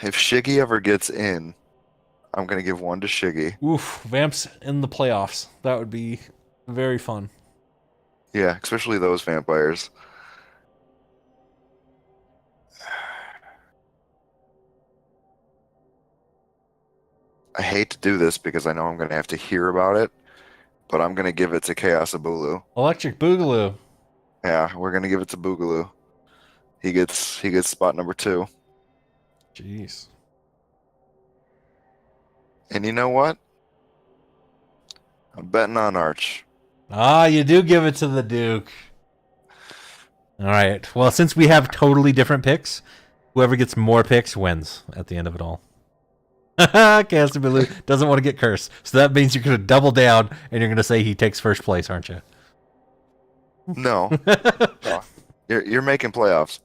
If Shiggy ever gets in, I'm gonna give 1 to Shiggy. Oof, Vamps in the playoffs. That would be very fun. Yeah, especially those vampires. I hate to do this because I know I'm gonna have to hear about it, but I'm gonna give it to Chaos Abulu. Electric Boogaloo. Yeah, we're gonna give it to Boogaloo. He gets spot number 2. Jeez. And you know what? I'm betting on Arch. Ah, you do give it to the Duke. All right. Well, since we have totally different picks, whoever gets more picks wins at the end of it all. Chaos Blue doesn't want to get cursed, so that means you're going to double down and you're going to say he takes first place, aren't you? No, no. You're making playoffs.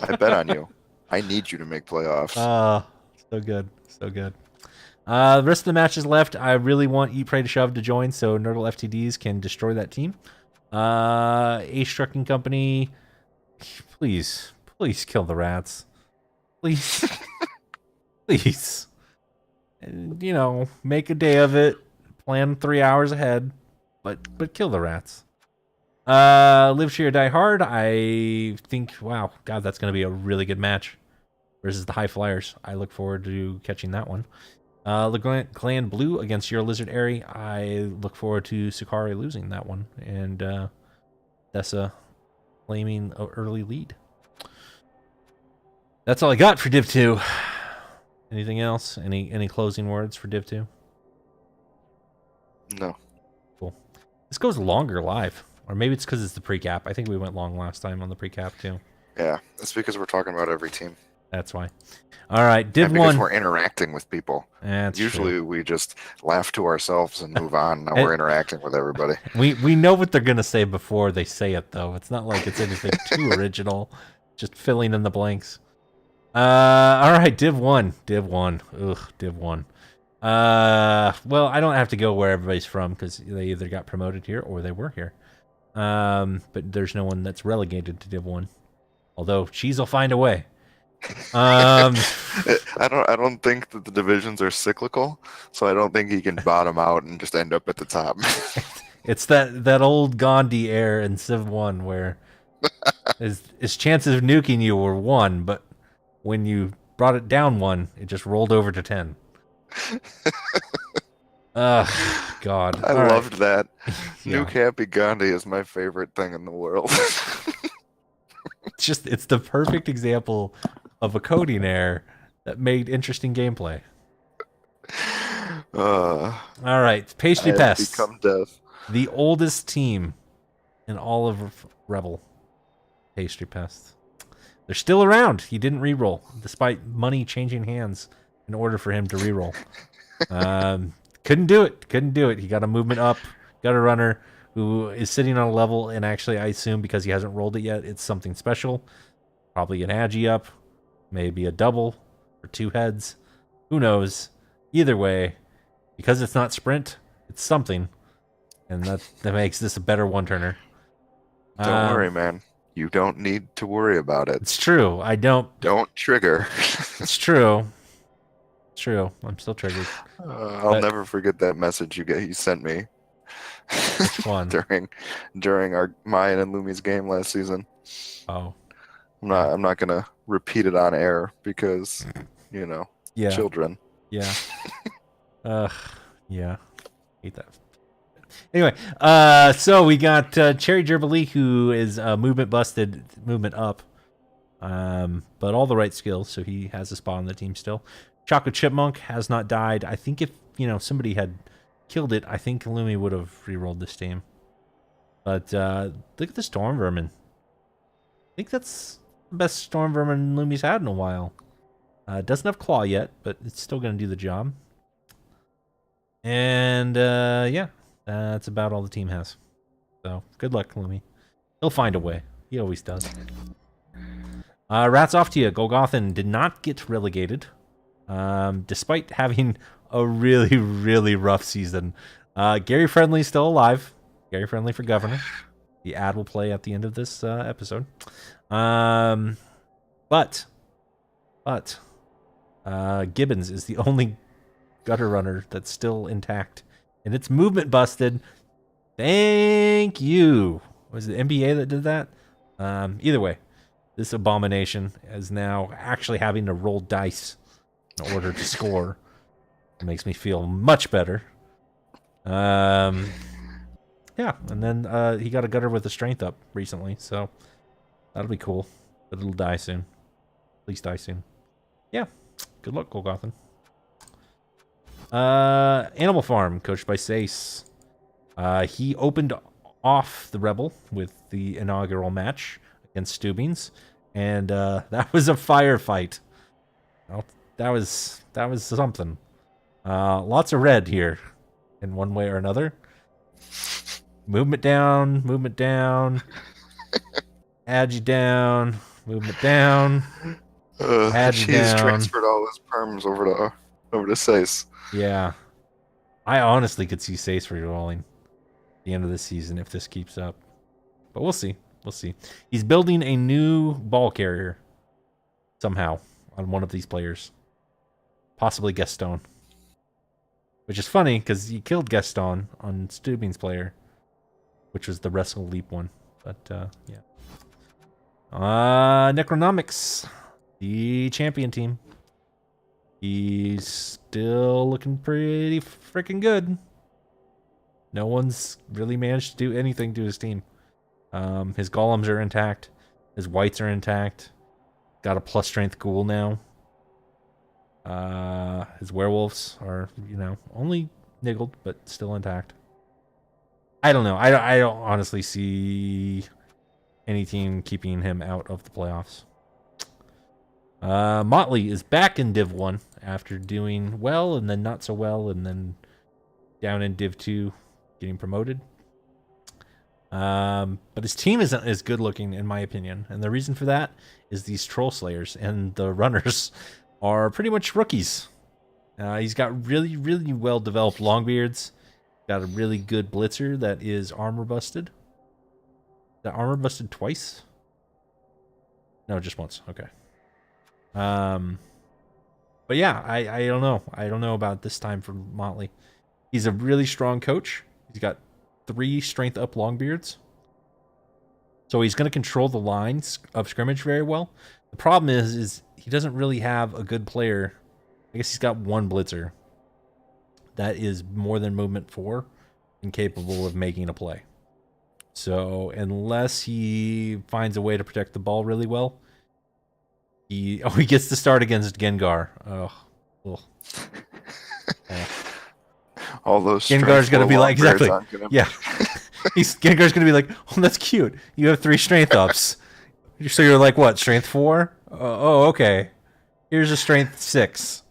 I bet on you. I need you to make playoffs. So good, so good. The rest of the matches left. I really want Eat Pray to Shove to join, so Nerdle FTDs can destroy that team. Ace Trucking Company, please kill the rats, please. Please. And, you know, make a day of it. Plan 3 hours ahead. But kill the rats. Live Cheer Die Hard. I think, wow, God, that's going to be a really good match. Versus the High Flyers. I look forward to catching that one. The Clan Blue against your Lizard Airy. I look forward to Sakari losing that one. And Tessa claiming an early lead. That's all I got for Div 2. Anything else? Any closing words for Div 2? No. Cool. This goes longer live. Or maybe it's because it's the pre-cap. I think we went long last time on the pre-cap too. Yeah, that's because we're talking about every team. That's why. All right, Div 1. Because we're interacting with people. That's Usually true. we just laugh to ourselves and move on. Now we're interacting with everybody. We know what they're going to say before they say it, though. It's not like it's anything too original. Just filling in the blanks. All right, Div 1. Div 1. Ugh, Div 1. Well, I don't have to go where everybody's from because they either got promoted here or they were here. But there's no one that's relegated to Div 1. Although Cheese will find a way. I don't think that the divisions are cyclical, so I don't think he can bottom out and just end up at the top. It's that old Gandhi air in Civ 1 where his chances of nuking you were 1, but when you brought it down 1, it just rolled over to 10. God. I loved that. Yeah. Nuke Happy Gandhi is my favorite thing in the world. It's the perfect example of a coding error that made interesting gameplay. All right, Pastry Pests. Become death. The oldest team in all of Rebel. Pastry Pests. They're still around. He didn't reroll, despite money changing hands in order for him to reroll. Couldn't do it. He got a movement up, got a runner who is sitting on a level, and actually, I assume because he hasn't rolled it yet, it's something special. Probably an Agi up, maybe a double or 2 heads. Who knows? Either way, because it's not sprint, it's something, and that makes this a better one-turner. Don't worry, man. You don't need to worry about it. It's true. I don't. Don't trigger. It's true. It's true. I'm still triggered. I'll never forget that message you sent me. Which one? during our Mayan and Lumi's game last season. Oh. I'm not gonna repeat it on air because, yeah. Children. Yeah. Yeah. Hate that. Anyway, so we got Cherry Gerbilee, who is movement busted, movement up, but all the right skills, so he has a spot on the team still. Chocolate Chipmunk has not died. I think if somebody had killed it, I think Lumi would have re-rolled this team. But look at the Storm Vermin. I think that's the best Storm Vermin Lumi's had in a while. Doesn't have Claw yet, but it's still going to do the job. And, yeah, that's about all the team has. So, good luck, Lumi. He'll find a way. He always does. Rats off to you. Golgothan did not get relegated, despite having a really, really rough season. Gary Friendly's still alive. Gary Friendly for governor. The ad will play at the end of this episode. But Gibbons is the only gutter runner that's still intact, and it's movement busted. Thank you. Was it the NBA that did that? Either way, this abomination is now actually having to roll dice in order to score. It makes me feel much better. Yeah, and then he got a gutter with a strength up recently, so that'll be cool. But it'll die soon. Please die soon. Yeah, good luck, Golgothan. Animal Farm, coached by Sace. He opened off the Rebel with the inaugural match against Stubbings, and that was a firefight. Well, that was something. Lots of red here, in one way or another. Movement down, agi down, movement down, agi He's down. transferred all his perms over to Sace. Yeah, I honestly could see Sace re-rolling at the end of the season if this keeps up, but we'll see. We'll see. He's building a new ball carrier somehow on one of these players, possibly Gaston, which is funny because he killed Gaston on Stubbings' player, which was the Wrestle Leap one. But yeah. Necronomics, the champion team. He's still looking pretty freaking good. No one's really managed to do anything to his team. His golems are intact. His whites are intact. Got a plus strength ghoul now. His werewolves are, only niggled, but still intact. I don't know. I don't honestly see any team keeping him out of the playoffs. Motley is back in Div 1 after doing well and then not so well and then down in Div 2 getting promoted. But his team isn't as good looking in my opinion, and the reason for that is these troll slayers and the runners are pretty much rookies. He's got really, really well developed longbeards. Got a really good blitzer that is armor busted. That armor busted twice? No, just once. Okay. But yeah, I don't know. I don't know about this time for Motley. He's a really strong coach. He's got 3 strength up longbeards. So he's going to control the lines of scrimmage very well. The problem is he doesn't really have a good player. I guess he's got one blitzer that is more than movement 4 and capable of making a play. So unless he finds a way to protect the ball really well, he gets to start against Gengar. Oh. All those Gengar's gonna be like, exactly. Yeah. Gengar's gonna be like, oh, that's cute. You have 3 strength ups. So you're like, what, strength 4? Oh, okay. Here's a strength 6.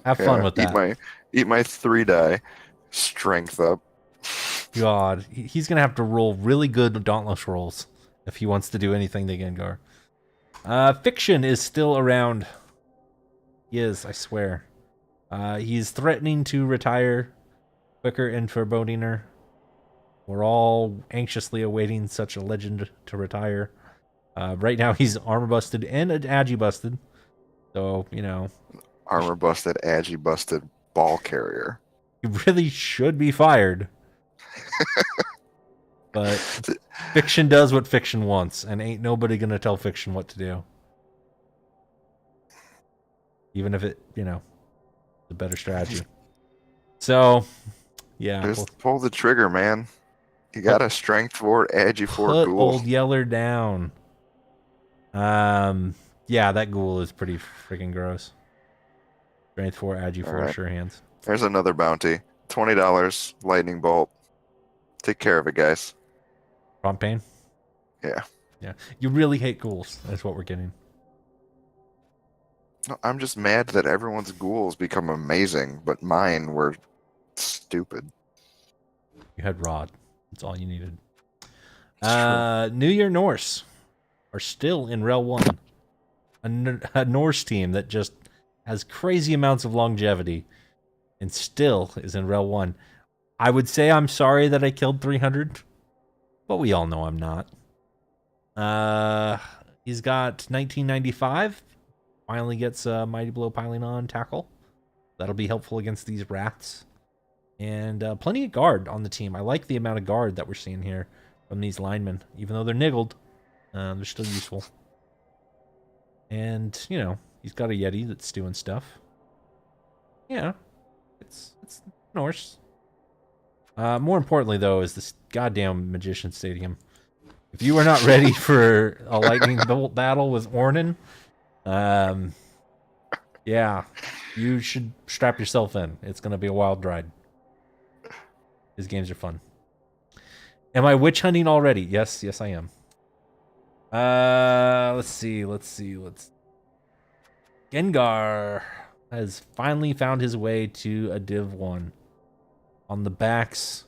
Have fun with that. Eat my 3 die strength up. God, he's gonna have to roll really good Dauntless rolls if he wants to do anything to Gengar. Fiction is still around. He is, I swear. He's threatening to retire quicker and forebodiner. We're all anxiously awaiting such a legend to retire. Right now he's armor busted and agi busted. So, Armor busted, agi busted, ball carrier. He really should be fired. But Fiction does what Fiction wants, and ain't nobody gonna tell Fiction what to do. Even if it, the better strategy. So, yeah. Just pull the trigger, man. You got a strength 4, agi 4 put ghoul. Old Yeller down. Yeah, that ghoul is pretty freaking gross. Strength 4, agi 4, right. Sure hands. There's another bounty. $20, lightning bolt. Take care of it, guys. Prompt pain? Yeah. Yeah. You really hate ghouls. That's what we're getting. No, I'm just mad that everyone's ghouls become amazing, but mine were stupid. You had Rod. That's all you needed. It's true. New Year Norse are still in REL 1. A Norse team that just has crazy amounts of longevity and still is in REL 1. I would say I'm sorry that I killed 300, but we all know I'm not. He's got 1995. Finally gets Mighty Blow piling on tackle. That'll be helpful against these wraths. And plenty of guard on the team. I like the amount of guard that we're seeing here from these linemen. Even though they're niggled, they're still useful. And, you know, he's got a Yeti that's doing stuff. Yeah, it's Norse. More importantly, though, is this goddamn Magician Stadium. If you are not ready for a lightning bolt battle with Ornan, yeah, you should strap yourself in. It's going to be a wild ride. His games are fun. Am I witch hunting already? Yes, I am. Let's see. Gengar has finally found his way to a Div 1 on the backs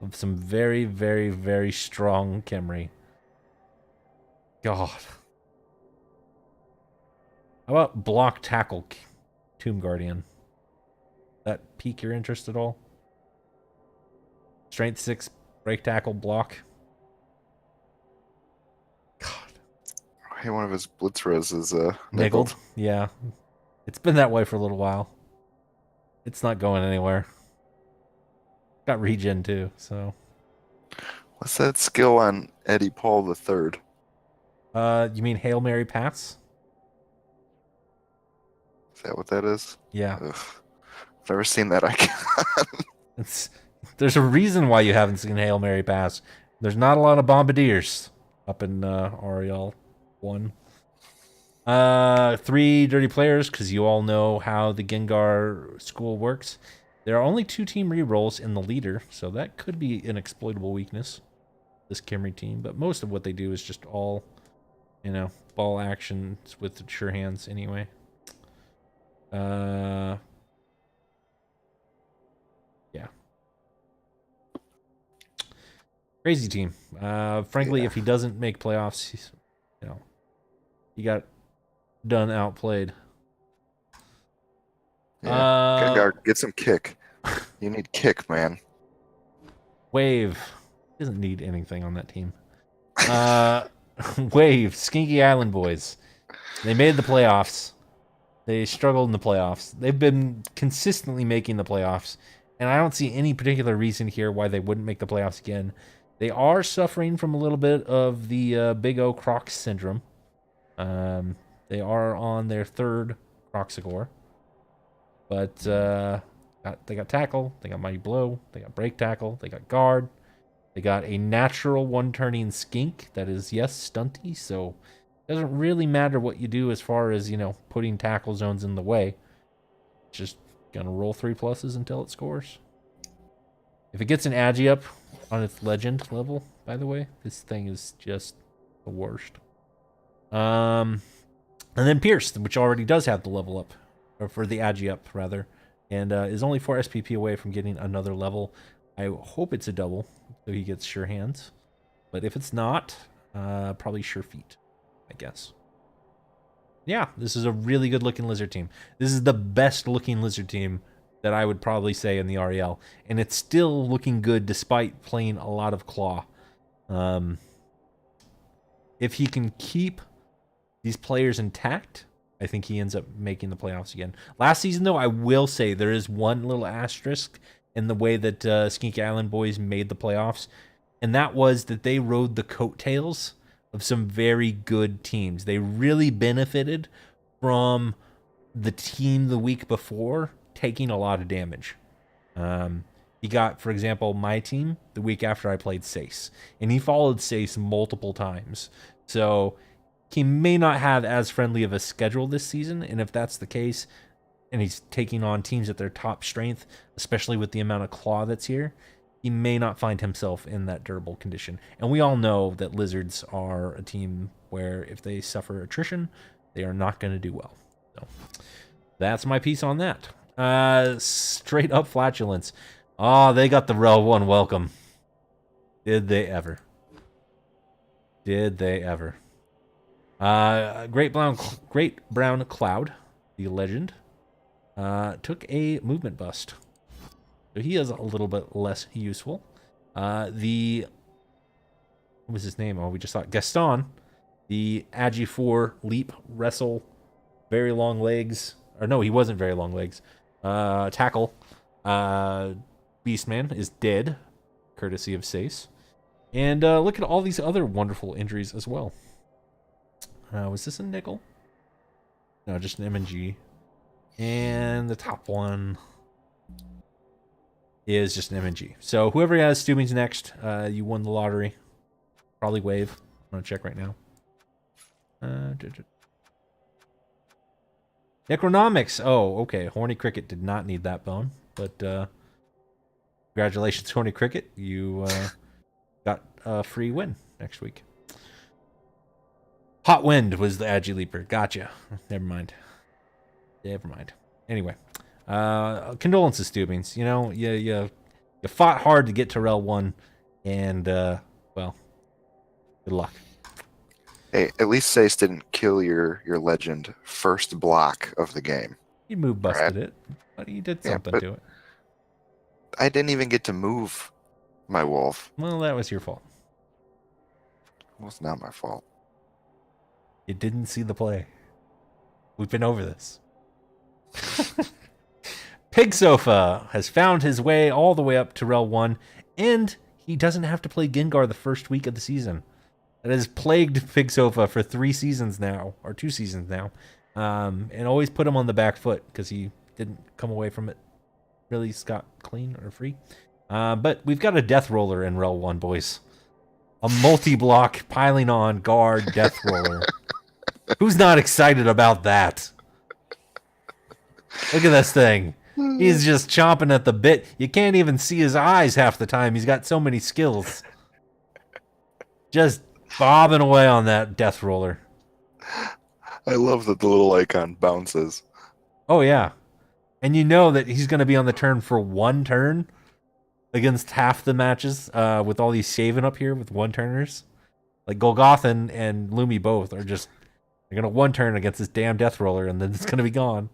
of some very, very, very strong Khemri. God. How about block tackle Tomb Guardian? That pique your interest at all? Strength 6 break tackle block. God. Hey, one of his Blitzras is Niggled. Yeah. It's been that way for a little while. It's not going anywhere. Got regen too, so. What's that skill on Eddie Paul III? You mean Hail Mary pass? Is that what that is? Yeah. Ugh. I've never seen that icon. There's a reason why you haven't seen Hail Mary pass. There's not a lot of bombardiers up in REL 1. 3 dirty players, because you all know how the Gengar school works. There are only 2 team rerolls in the leader, so that could be an exploitable weakness, this Khemri team. But most of what they do is just all, you know, ball actions with sure hands anyway. Yeah. Crazy team. Frankly, if he doesn't make playoffs, he's, you know, he got done outplayed. Yeah. Gengar, get some kick. You need kick, man. Wave doesn't need anything on that team. Wave, Skinky Island boys. They made the playoffs. They struggled in the playoffs. They've been consistently making the playoffs, and I don't see any particular reason here why they wouldn't make the playoffs again. They are suffering from a little bit of the Big O Croc syndrome. They are on their 3rd Croxicore. But they got tackle, they got mighty blow, they got break tackle, they got guard, they got a natural one-turning skink that is, yes, stunty, so it doesn't really matter what you do as far as, you know, putting tackle zones in the way. It's just gonna roll 3 pluses until it scores. If it gets an Agi up on its legend level, by the way, this thing is just the worst. And then Pierce, which already does have the level up, or for the Agi up, rather, and is only 4 SPP away from getting another level. I hope it's a double, so he gets Sure Hands. But if it's not, probably Sure Feet, I guess. Yeah, this is a really good-looking Lizard team. This is the best-looking Lizard team that I would probably say in the REL, and it's still looking good despite playing a lot of Claw. If he can keep these players intact, I think he ends up making the playoffs again. Last season, though, I will say there is one little asterisk in the way that Skinky Island boys made the playoffs, and that was that they rode the coattails of some very good teams. They really benefited from the team the week before taking a lot of damage. He got, for example, my team the week after I played Sace, and he followed Sace multiple times. So he may not have as friendly of a schedule this season, and if that's the case, and he's taking on teams at their top strength, especially with the amount of Claw that's here, he may not find himself in that durable condition. And we all know that Lizards are a team where if they suffer attrition, they are not going to do well. So that's my piece on that. Straight up flatulence. Oh, they got the REL 1 welcome. Did they ever? Did they ever? Great Brown Cloud, the legend, took a movement bust. So he is a little bit less useful. What was his name? Oh, we just saw it. Gaston, the Agi 4 leap, wrestle, very long legs. Or no, he wasn't very long legs. Tackle. Beastman is dead, courtesy of Sace. And look at all these other wonderful injuries as well. Was this a nickel? No, just an M&G. And the top one is just an M&G. So whoever has Stubing's next, you won the lottery. Probably wave. I'm going to check right now. Necronomics. Oh, okay. Horny Cricket did not need that bone. But congratulations, Horny Cricket. You got a free win next week. Hot Wind was the Agi Leaper. Gotcha. Never mind. Anyway. Condolences, Stubings. You know, you fought hard to get to REL 1, and, well, good luck. Hey, at least Sace didn't kill your legend first block of the game. He move busted it, but he did something to it. I didn't even get to move my wolf. Well, that was your fault. It was not my fault. You didn't see the play. We've been over this. Pig Sofa has found his way all the way up to REL 1, and he doesn't have to play Gengar the first week of the season. That has plagued Pig Sofa for 3 seasons now, or 2 seasons now, and always put him on the back foot because he didn't come away from it really scot-clean or free. But we've got a Death Roller in REL 1, boys. A multi-block piling on guard Death Roller. Who's not excited about that? Look at this thing. He's just chomping at the bit. You can't even see his eyes half the time. He's got so many skills. Just bobbing away on that Death Roller. I love that the little icon bounces. Oh, yeah. And you know that he's going to be on the turn for 1 turn against half the matches with all these saving up here with 1-turners. Like Golgothan and Lumi both are just... They're going to 1-turn against this damn Death Roller, and then it's going to be gone.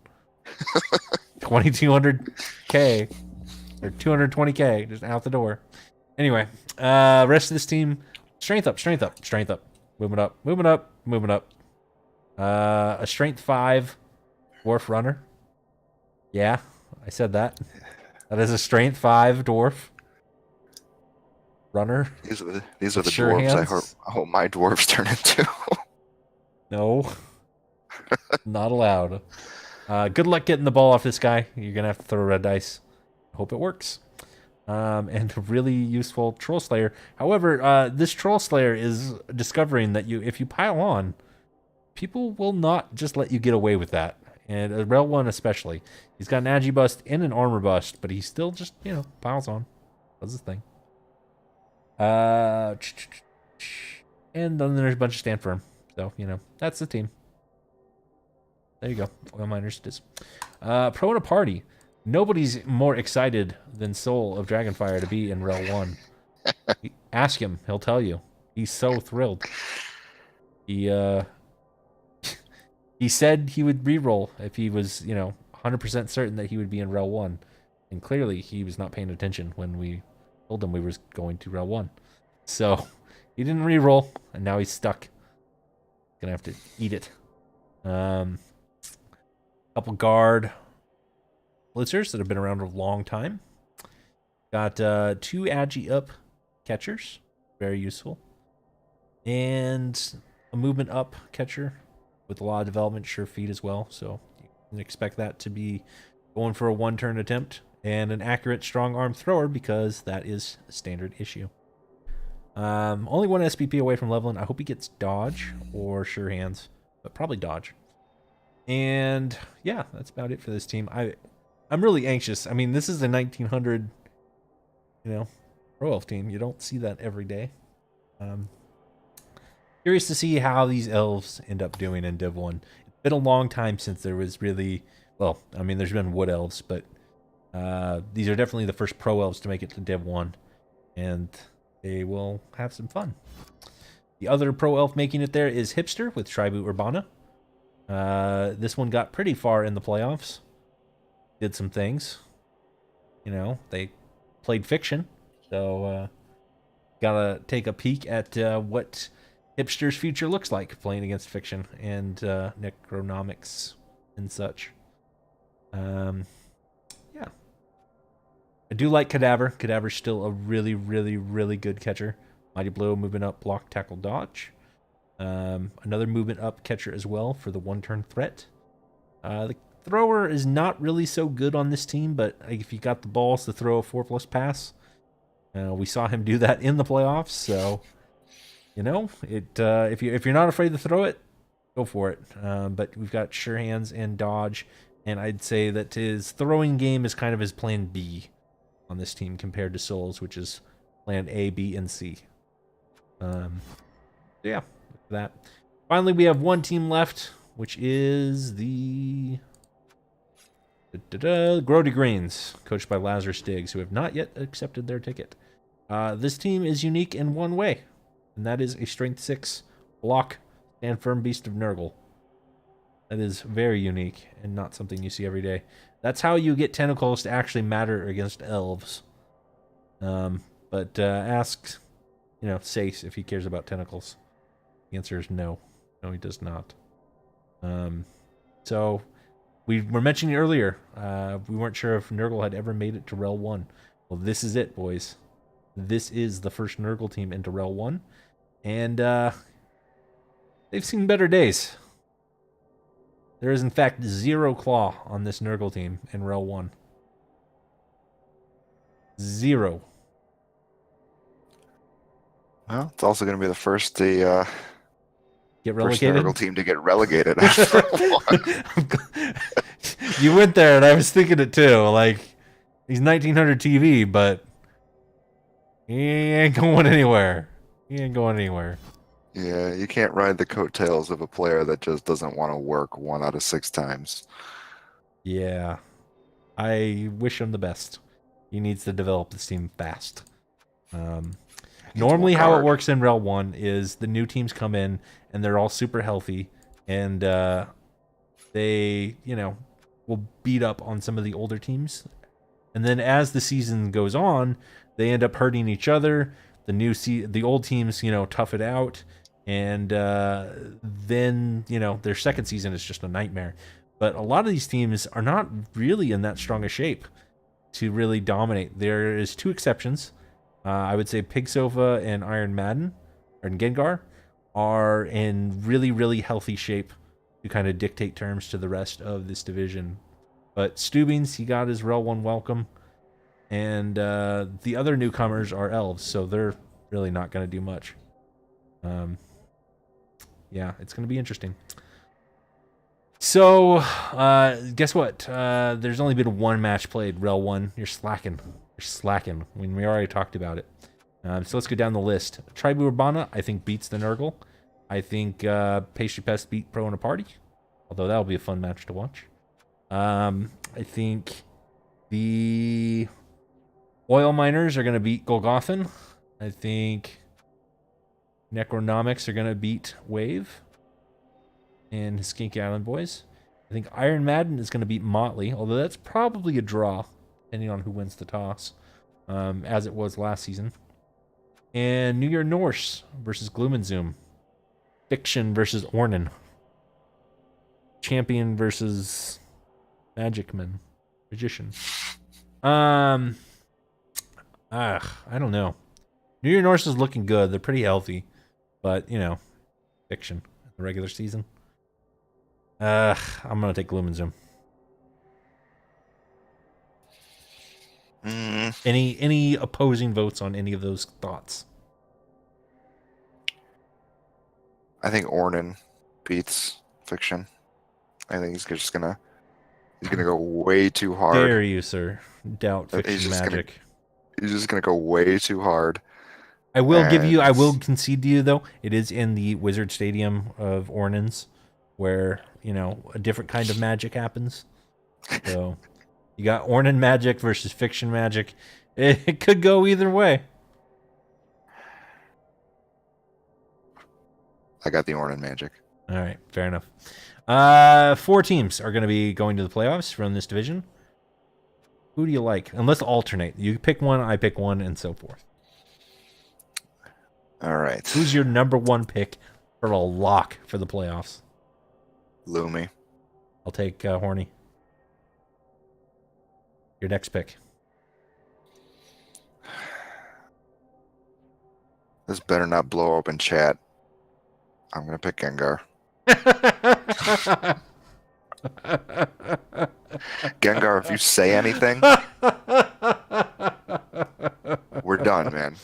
2,200k or 220k just out the door. Anyway, rest of this team, strength up. Moving up. A strength 5 dwarf runner. Yeah, I said that. That is a strength 5 dwarf runner. These are the Sure dwarves I hope my dwarves turn into. No, not allowed. Good luck getting the ball off this guy. You're going to have to throw red dice. Hope it works. And a really useful Troll Slayer. However, this Troll Slayer is discovering that if you pile on, people will not just let you get away with that. And REL 1 especially. He's got an Agi bust and an armor bust, but he still just, piles on. Does his thing. And then there's a bunch of stand firm. So, that's the team. There you go. Oil miners it is. Pro in a party. Nobody's more excited than Soul of Dragonfire to be in REL 1. Ask him. He'll tell you. He's so thrilled. He said he would reroll if he was, 100% certain that he would be in REL 1. And clearly he was not paying attention when we told him we were going to REL 1. So he didn't reroll, and now he's stuck. Gonna have to eat it. Couple guard blitzers that have been around a long time. Got 2 Agi up catchers, very useful, and a movement up catcher with a lot of development, sure feet as well. So you can expect that to be going for a 1-turn attempt, and an accurate strong arm thrower because that is a standard issue. Only 1 SPP away from leveling. I hope he gets dodge or sure hands, but probably dodge. And yeah, that's about it for this team. I'm really anxious. I mean, this is a 1900, Pro Elf team. You don't see that every day. Curious to see how these elves end up doing in Div 1. It's been a long time since there was really... Well, I mean, there's been Wood Elves, but these are definitely the first Pro Elves to make it to Div 1. And they will have some fun. The other Pro Elf making it there is Hipster with Tribu Urbana. This one got pretty far in the playoffs. Did some things. You know, they played Fiction. So, gotta take a peek at what Hipster's future looks like playing against Fiction and Necronomics and such. Yeah. I do like Cadaver. Cadaver's still a really, really, really good catcher. Mighty Blow moving up, block, tackle, dodge. Another movement up catcher as well for the one-turn threat. The thrower is not really so good on this team, but if you got the balls to throw a 4+ pass, we saw him do that in the playoffs. So, you know, if you're not afraid to throw it, go for it. But we've got sure hands and dodge, and I'd say that his throwing game is kind of his plan B on this team compared to Souls, which is plan A, B, and C. Yeah, that. Finally, we have one team left, which is the Grody Greens, coached by Lazarus Diggs, who have not yet accepted their ticket. This team is unique in one way, and that is a Strength 6 block, stand firm beast of Nurgle. That is very unique and not something you see every day. That's how you get tentacles to actually matter against elves. But ask, you know, Sace if he cares about tentacles. The answer is no. No, he does not. So, we were mentioning earlier, we weren't sure if Nurgle had ever made it to REL 1. Well, this is it, boys. This is the first Nurgle team into REL 1. And they've seen better days. There is, in fact, 0 claw on this Nurgle team in REL 1. 0. Well, it's also going to be the first to Get first relegated? Nurgle team to get relegated. You went there, and I was thinking it too. Like, he's 1900 TV, but he ain't going anywhere. He ain't going anywhere. Yeah, you can't ride the coattails of a player that just doesn't want to work 1 out of 6 times. Yeah. I wish him the best. He needs to develop this team fast. Normally how it works in REL 1 is the new teams come in and they're all super healthy and they, you know, will beat up on some of the older teams. And then as the season goes on, they end up hurting each other. The old teams, you know, tough it out. And then, you know, their second season is just a nightmare. But a lot of these teams are not really in that strong a shape to really dominate. There is 2 exceptions. I would say Pig Sofa and Iron Maiden, or Gengar, are in really, really healthy shape to kind of dictate terms to the rest of this division. But Stubings, he got his REL 1 welcome. And the other newcomers are elves, so they're really not going to do much. Yeah, it's going to be interesting. So, guess what? There's only been 1 match played, REL 1. You're slacking. You're slacking. I mean, we already talked about it. So let's go down the list. Tribu Urbana, I think, beats the Nurgle. I think Pastry Pest beat Pro in a Party. Although that'll be a fun match to watch. I think the Oil Miners are going to beat Golgothan. I think Necronomics are going to beat Wave and his Skinky Island Boys. I think Iron Madden is going to beat Motley, although that's probably a draw, depending on who wins the toss, as it was last season. And New Year Norse versus Gloom and Zoom. Fiction versus Ornan. Champion versus Magician. I don't know. New Year Norse is looking good. They're pretty healthy. But, you know, Fiction. The regular season. I'm going to take Gloom and Zoom. Any opposing votes on any of those thoughts? I think Ornan beats Fiction. I think he's just gonna go way too hard. Dare you, sir? Doubt Fiction magic. He's just gonna go way too hard. I will And concede to you though. It is in the Wizard Stadium of Ornans, where a different kind of magic happens. So you got Ornan magic versus fiction magic. It could go either way. I got the Ornan magic. All right, fair enough. 4 teams are going to be going to the playoffs from this division. Who do you like? And let's alternate. You pick one, I pick one, and so forth. All right. Who's your number 1 pick for a lock for the playoffs? Lumi. I'll take Horny. Your next pick. This better not blow up in chat. I'm gonna pick Gengar. Gengar, if you say anything, we're done, man.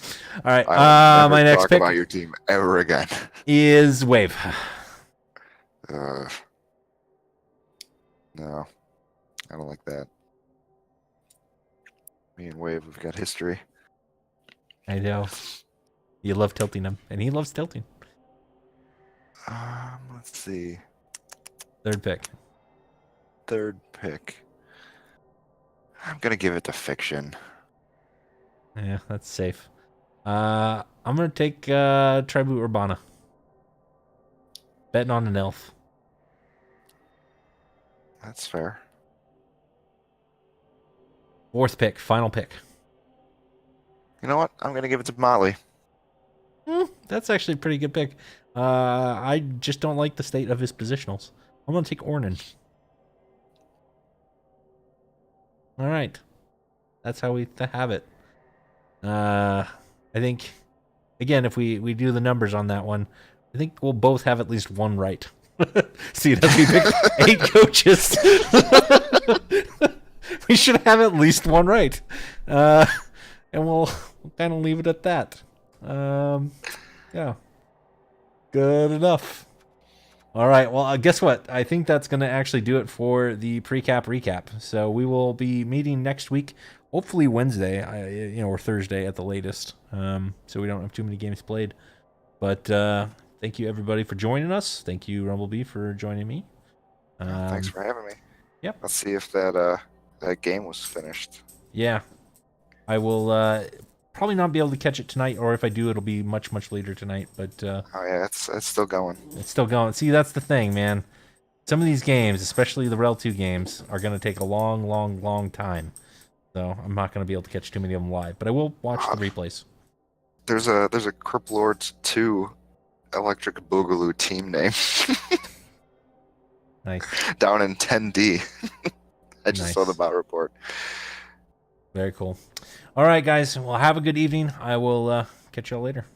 All right. I will my never next talk pick about your team ever again. is Wave. No, I don't like that. Me and Wave, we've got history. I know. You love tilting him, and he loves tilting. Let's see. 3rd pick. 3rd pick. I'm gonna give it to Fiction. Yeah, that's safe. I'm gonna take Tribu Urbana. Betting on an elf. That's fair. 4th pick, final pick. You know what? I'm gonna give it to Motley. That's actually a pretty good pick. I just don't like the state of his positionals. I'm gonna take Ornan. All right, that's how we have it. I think, again, if we do the numbers on that one, I think we'll both have at least one right. See, that we picked 8 coaches. We should have at least one right. And we'll kind of leave it at that. Yeah. Good enough. All right. Well, guess what? I think that's going to actually do it for the pre-cap recap. So we will be meeting next week, hopefully Wednesday, or Thursday at the latest. So we don't have too many games played. But thank you, everybody, for joining us. Thank you, Rumblebee, for joining me. Thanks for having me. Yep. Let's see if that game was finished. Yeah. I will probably not be able to catch it tonight, or if I do, it'll be much, much later tonight. But Oh yeah, it's still going. it's still going. See, that's the thing, man. Some of these games, especially the REL 2 games, are going to take a long, long, long time. So I'm not going to be able to catch too many of them live, but I will watch the replays. There's a Crypt Lords 2 Electric Boogaloo team name Nice. down in 10D. I just saw Nice. the bot report. Very cool. All right, guys. Well, have a good evening. I will catch y'all later.